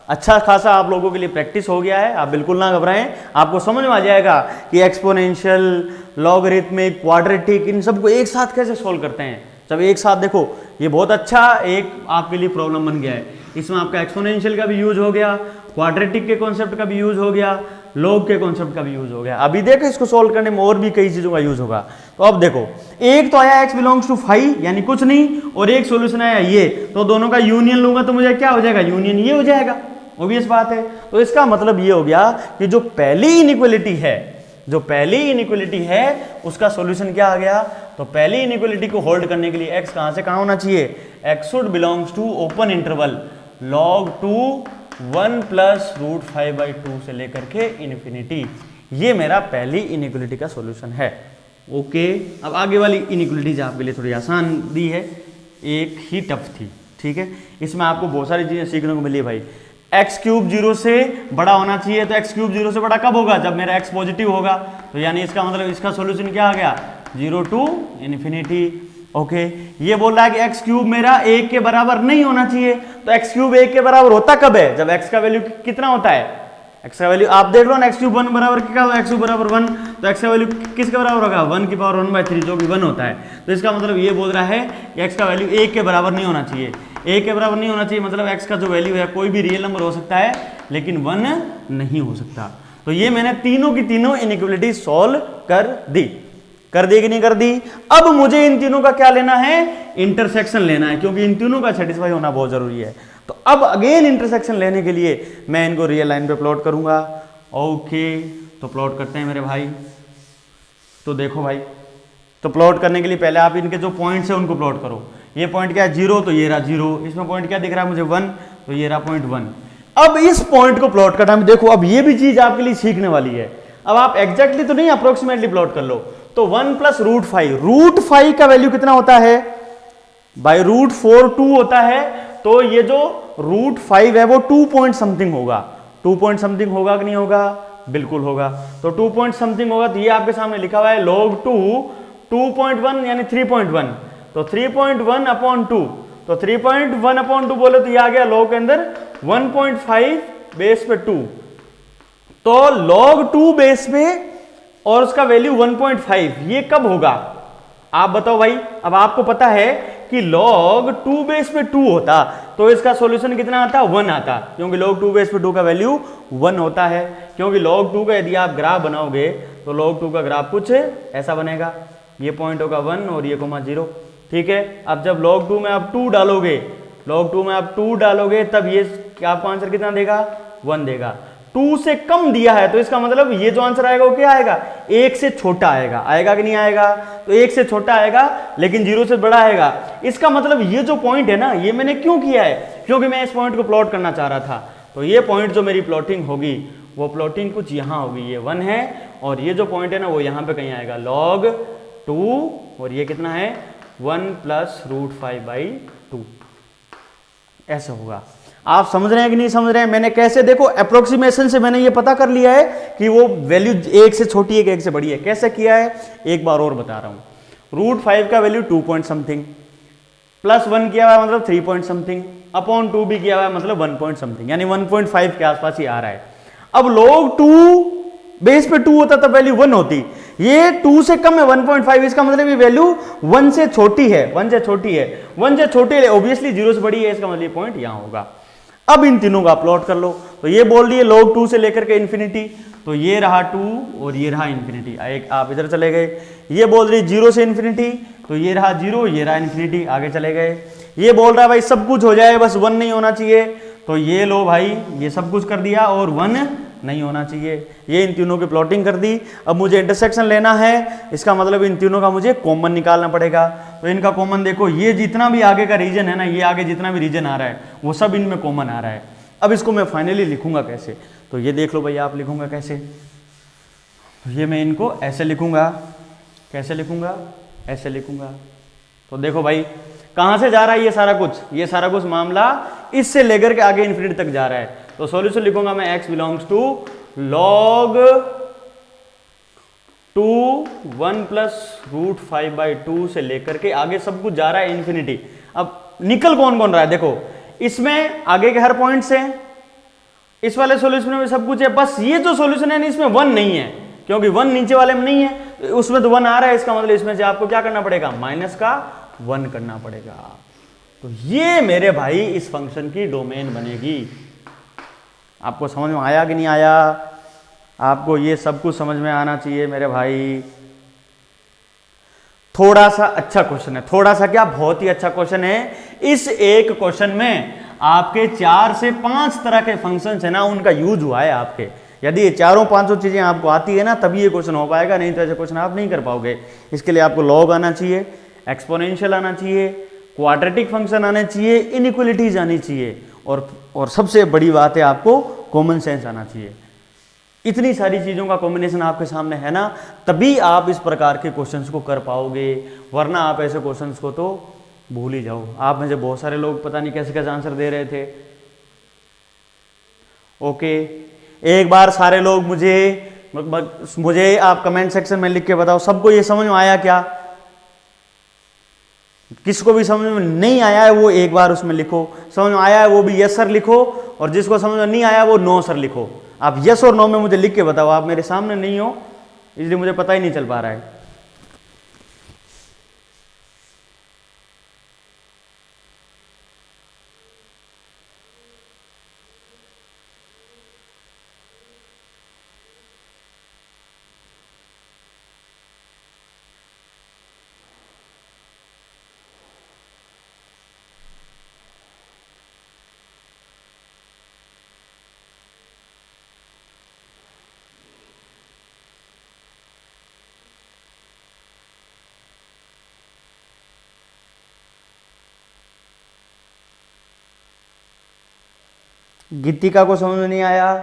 अच्छा खासा आप लोगों के लिए प्रैक्टिस हो गया है। आप बिल्कुल ना घबराएं, आपको समझ में आ जाएगा कि एक्सपोनेंशियल, लॉगरिथमिक, क्वाड्रेटिक इन सबको एक साथ कैसे सोल्व करते हैं। जब एक साथ देखो, ये बहुत अच्छा एक आपके लिए प्रॉब्लम बन गया है। इसमें आपका एक्सपोनेंशियल का भी यूज हो गया, क्वाड्रेटिक के कॉन्सेप्ट का भी यूज हो गया, लॉग के कॉन्सेप्ट का भी यूज हो गया। अभी देखो इसको सोल्व करने में और भी कई चीजों का यूज होगा। तो अब देखो, एक तो आया x बिलोंग्स टू 5 यानी कुछ नहीं, और एक सॉल्यूशन आया ये, तो दोनों का यूनियन लूंगा तो मुझे क्या हो जाएगा, यूनियन ये हो जाएगा। ऑब्वियस बात है। तो इसका मतलब ये हो गया कि जो पहली इनइक्वालिटी है उसका सॉल्यूशन क्या आ गया। तो पहली इनइक्वालिटी को होल्ड करने के लिए x कहां से कहां होना चाहिए, x should belongs to open interval log 2 1 plus root 5/2 से लेकर के इन्फिनिटी। ये मेरा पहली इनइक्वालिटी का सॉल्यूशन है। ओके, अब आगे वाली इनइक्वालिटीज आपके लिए थोड़ी आसान दी है, एक ही टफ थी। ठीक है, इसमें आपको बहुत सारी चीजें सीखने को मिली है भाई। एक्स क्यूब 0 से बड़ा होना चाहिए, तो एक्स क्यूब 0 से बड़ा कब होगा, जब मेरा x पॉजिटिव होगा। तो यानी इसका मतलब इसका सॉल्यूशन क्या आ गया, 0 टू इन्फिनिटी। ओके, ये बोल रहा है कि एक्स क्यूब मेरा 1 के बराबर नहीं होना चाहिए। तो एक्स क्यूब 1 के बराबर होता कब है, जब x का वैल्यू कितना होता है, x का वैल्यू आप देख लो ना, एक्स क्यूब 1 बराबर क्या होगा, एक्स क्यूब बराबर 1, तो x का वैल्यू किसके बराबर होगा, 1 की पावर 1/3 जो कि 1 होता है। तो इसका मतलब ये बोल रहा है कि x का वैल्यू 1 के बराबर नहीं होना चाहिए। 1 के बराबर नहीं होना चाहिए मतलब x का जो वैल्यू है कोई भी रियल नंबर हो सकता है लेकिन 1 नहीं हो सकता। तो ये मैंने तीनों की तीनों इनइक्वालिटी सॉल्व कर दी कि नहीं कर दी। अब मुझे इन तीनों का क्या लेना है, इंटरसेक्शन लेना है, क्योंकि इन तीनों का सेटिस्फाई होना बहुत जरूरी है। तो अब अगेन इंटरसेक्शन लेने के लिए मैं इनको रियल लाइन पे प्लॉट करूंगा। ओके, तो प्लॉट करते हैं मेरे भाई। तो देखो भाई, तो प्लॉट करने के लिए पहले आप इनके जो पॉइंट्स है उनको प्लॉट करो। ये पॉइंट क्या है 0, तो ये रहा 0। इसमें पॉइंट क्या दिख रहा है मुझे 1, तो ये रहा पॉइंट 1। अब इस पॉइंट को प्लॉट करना है। देखो अब ये भी चीज आपके लिए सीखने वाली है। अब आप एग्जैक्टली तो नहीं, अप्रोक्सीमेटली प्लॉट कर लो। तो 1 प्लस रूट 5, रूट 5 का वैल्यू कितना होता है, बाय रूट 4 2 होता है। तो ये जो रूट 5 है वो 2 पॉइंट समथिंग होगा। 2 पॉइंट समथिंग होगा कि नहीं होगा, बिल्कुल होगा। तो 2 पॉइंट समथिंग होगा। तो ये आपके सामने लिखा हुआ है log 2 2.1 यानी 3.1। तो 3.1 अपॉन 2, तो 3.1 अपॉन 2 बोले तो ये आ गया log के अंदर 1.5 बेस पे 2। तो log 2 बेस पे और उसका वैल्यू 1.5, ये कब होगा आप बताओ भाई। अब आपको पता है कि log 2 बेस पे 2 होता तो इसका सॉल्यूशन कितना आता, 1 आता, क्योंकि log 2 बेस पे 2 का वैल्यू 1 होता है। क्योंकि log 2 का यदि आप ग्राफ बनाओगे तो log 2 का ग्राफ कुछ ऐसा बनेगा, ये पॉइंट होगा 1 और ये कोमा 0। ठीक है, अब जब log 2 में आप 2 डालोगे, log 2 में आप 2 डालोगे तब ये आपको आंसर कितना देगा, 1 देगा। 2 से कम दिया है तो इसका मतलब ये जो आंसर आएगा वो क्या आएगा, 1 से छोटा आएगा। आएगा कि नहीं आएगा, तो 1 से छोटा आएगा लेकिन 0 से बड़ा आएगा। इसका मतलब ये जो पॉइंट है ना, ये मैंने क्यों किया है, क्योंकि मैं इस पॉइंट को प्लॉट करना चाह रहा था। तो ये पॉइंट जो मेरी प्लॉटिंग होगी वो प्लॉटिंग कुछ यहाँ होगी, ये 1 है और ये जो पॉइंट है ना वो यहाँ पे कहीं आएगा log 2 और ये कितना है 1 प्लस रूट 5/2 ऐसे होगा। आप समझ रहे हैं कि नहीं समझ रहे हैं, मैंने कैसे, देखो अप्रोक्सीमेशन से मैंने ये पता कर लिया है कि वो वैल्यू 1 से छोटी है कि 1 से बड़ी है। कैसे किया है एक बार और बता रहा हूं। रूट 5 का वैल्यू 2 पॉइंट समथिंग, प्लस 1 किया हुआ है मतलब 3 पॉइंट समथिंग, अपॉन 2 भी किया हुआ है मतलब 1 पॉइंट समथिंग, यानी 1.5 के आसपास ही आ रहा है। अब log 2 बेस पे 2 होता तब वैल्यू 1 होती, ये 2 से कम है 1.5, इसका मतलब ये वैल्यू 1 से छोटी है, 1 से छोटी है, 1 से छोटी है, ऑब्वियसली 0 से बड़ी है, इसका मतलब ये पॉइंट यहां होगा। अब इन तीनों का प्लॉट कर लो। तो ये बोल दिए log 2 से लेकर के इन्फिनिटी, तो ये रहा 2 और ये रहा इन्फिनिटी, एक आप इधर चले गए। ये बोल रही 0 से इन्फिनिटी, तो ये रहा 0, ये रहा इन्फिनिटी, आगे चले गए। ये बोल रहा है भाई सब कुछ हो जाए बस 1 नहीं होना चाहिए, तो ये लो भाई ये सब कुछ कर दिया और 1 नहीं होना चाहिए। ये इन तीनों की प्लॉटिंग कर दी। अब मुझे इंटरसेक्शन लेना है, इसका मतलब इन तीनों का मुझे कॉमन निकालना पड़ेगा। तो इनका कॉमन देखो, ये जितना भी आगे का रीजन है ना, ये आगे जितना भी रीजन आ रहा है वो सब इनमें कॉमन आ रहा है। अब इसको मैं फाइनली लिखूंगा कैसे, तो ये देख लो भाई आप लिखूंगा कैसे, तो ये मैं इनको ऐसे लिखूंगा, कैसे लिखूंगा, ऐसे लिखूंगा। तो देखो भाई कहां से जा रहा है ये सारा कुछ मामला इससे लेकर के आगे इन्फिनिटी तक जा रहा है। तो सॉल्यूशन लिखूंगा मैं x belongs to log 2 1 plus root 5/2 से लेकर के आगे सब कुछ जा रहा है इन्फिनिटी। अब निकल कौन कौन रहा है देखो, इसमें आगे के हर पॉइंट से, इस वाले सॉल्यूशन में सब कुछ है, बस ये जो सॉल्यूशन है इसमें 1 नहीं है, क्योंकि 1 नीचे वाले में नहीं है, तो उसमें तो 1 आ रहा है, इसका मतलब इसमें से आपको क्या करना पड़ेगा, माइनस का 1 करना पड़ेगा। तो ये मेरे भाई इस फंक्शन की डोमेन बनेगी। आपको समझ में आया कि नहीं आया? आपको ये सब कुछ समझ में आना चाहिए मेरे भाई। थोड़ा सा अच्छा क्वेश्चन है, थोड़ा सा क्या, बहुत ही अच्छा क्वेश्चन है। इस एक क्वेश्चन में आपके 4 से 5 तरह के फंक्शंस है ना, उनका यूज हुआ है आपके। यदि ये चारों पांचों चीजें आपको आती है ना, तभी ये क्वेश्चन हो पाएगा, नहीं तो ऐसे क्वेश्चन आप नहीं कर पाओगे। इसके लिए आपको लॉग आना चाहिए, एक्सपोनेंशियल आना चाहिए, क्वाड्रेटिक फंक्शन आने चाहिए, इनइक्वालिटीज आनी चाहिए, और सबसे बड़ी बात है आपको कॉमन सेंस आना चाहिए। इतनी सारी चीज़ों का कॉम्बिनेशन आपके सामने है ना, तभी आप इस प्रकार के क्वेश्चंस को कर पाओगे, वरना आप ऐसे क्वेश्चंस को तो भूल ही जाओ। आप में से बहुत सारे लोग पता नहीं कैसे कैसे आंसर दे रहे थे। ओके, एक बार सारे लोग मुझे आप कमेंट सेक्शन में लिख के बताओ, सबको ये समझ में आया क्या? किसको भी समझ में नहीं आया है वो एक बार उसमें लिखो, समझ में आया है वो भी यस सर लिखो, और जिसको समझ में नहीं आया वो नो सर लिखो। आप यस और नो में मुझे लिख के बताओ, आप मेरे सामने नहीं हो इसलिए मुझे पता ही नहीं चल पा रहा है। गीतिका को समझ में नहीं आया?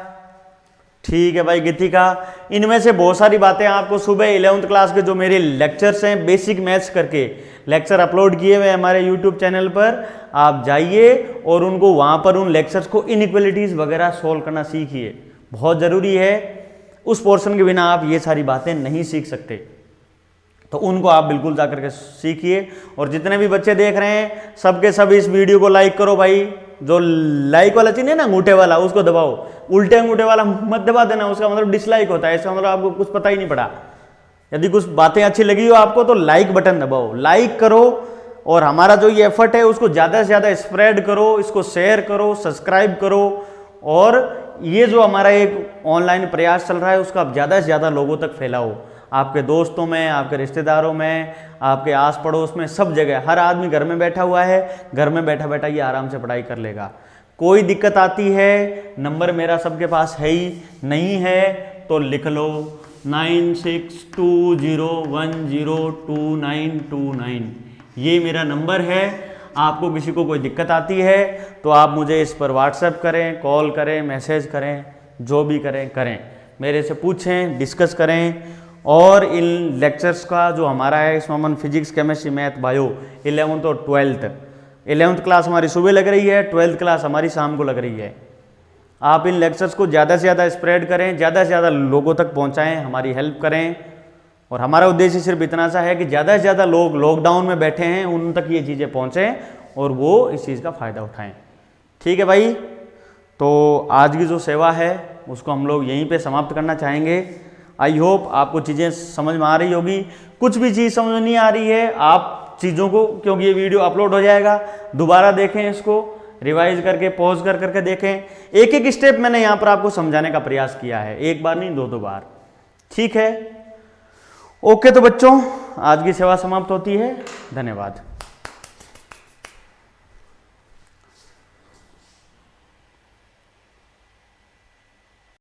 ठीक है भाई गीतिका, इनमें से बहुत सारी बातें आपको सुबह 11th क्लास के जो मेरे लेक्चर्स हैं बेसिक मैथ्स करके लेक्चर अपलोड किए हुए हमारे यूट्यूब चैनल पर, आप जाइए और उनको वहाँ पर उन लेक्चर्स को इनइक्वालिटीज़ वगैरह सोल्व करना सीखिए, बहुत ज़रूरी है। उस पोर्शन के बिना आप ये सारी बातें नहीं सीख सकते, तो उनको आप बिल्कुल जा करके सीखिए। और जितने भी बच्चे देख रहे हैं सबके सब इस वीडियो को लाइक करो भाई। जो लाइक वाला चिन्ह है ना अंगूठे वाला, उसको दबाओ, उल्टे अंगूठे वाला मत दबा देना, उसका मतलब डिसलाइक होता है, इसका मतलब आपको कुछ पता ही नहीं पड़ा। यदि कुछ बातें अच्छी लगी हो आपको तो लाइक बटन दबाओ, लाइक करो, और हमारा जो ये एफर्ट है उसको ज़्यादा से ज़्यादा स्प्रेड करो, इसको शेयर करो, सब्सक्राइब करो, और ये जो हमारा एक ऑनलाइन प्रयास चल रहा है उसको आप ज़्यादा से ज़्यादा लोगों तक फैलाओ, आपके दोस्तों में, आपके रिश्तेदारों में, आपके आस पड़ोस में, सब जगह। हर आदमी घर में बैठा हुआ है, घर में बैठा बैठा ये आराम से पढ़ाई कर लेगा। कोई दिक्कत आती है, नंबर मेरा सबके पास है ही, नहीं है तो लिख लो 9620102929, ये मेरा नंबर है। आपको किसी को कोई दिक्कत आती है तो आप मुझे इस पर व्हाट्सएप करें, कॉल करें, मैसेज करें, जो भी करें, मेरे से पूछें, डिस्कस करें। और इन लेक्चर्स का जो हमारा है इसमें हम physics, chemistry, math, bio 11th और 12th, 11th क्लास हमारी सुबह लग रही है, 12th क्लास हमारी शाम को लग रही है। आप इन लेक्चर्स को ज़्यादा से ज़्यादा स्प्रेड करें, ज़्यादा से ज़्यादा लोगों तक पहुँचाएँ, हमारी हेल्प करें। और हमारा उद्देश्य सिर्फ इतना सा है कि ज़्यादा से ज़्यादा लोग लॉकडाउन में बैठे हैं उन तक ये चीज़ें पहुँचें और वो इस चीज़ का फ़ायदा उठाएँ। ठीक है भाई, तो आज की जो सेवा है उसको हम लोग यहीं पे समाप्त करना चाहेंगे। आई होप आपको चीज़ें समझ में आ रही होगी। कुछ भी चीज़ समझ में नहीं आ रही है आप चीज़ों को, क्योंकि ये वीडियो अपलोड हो जाएगा, दोबारा देखें इसको, रिवाइज करके पॉज कर करके देखें। एक एक स्टेप मैंने यहां पर आपको समझाने का प्रयास किया है, एक बार नहीं 2-2 बार। ठीक है, ओके। तो बच्चों आज की सेवा समाप्त होती है। धन्यवाद।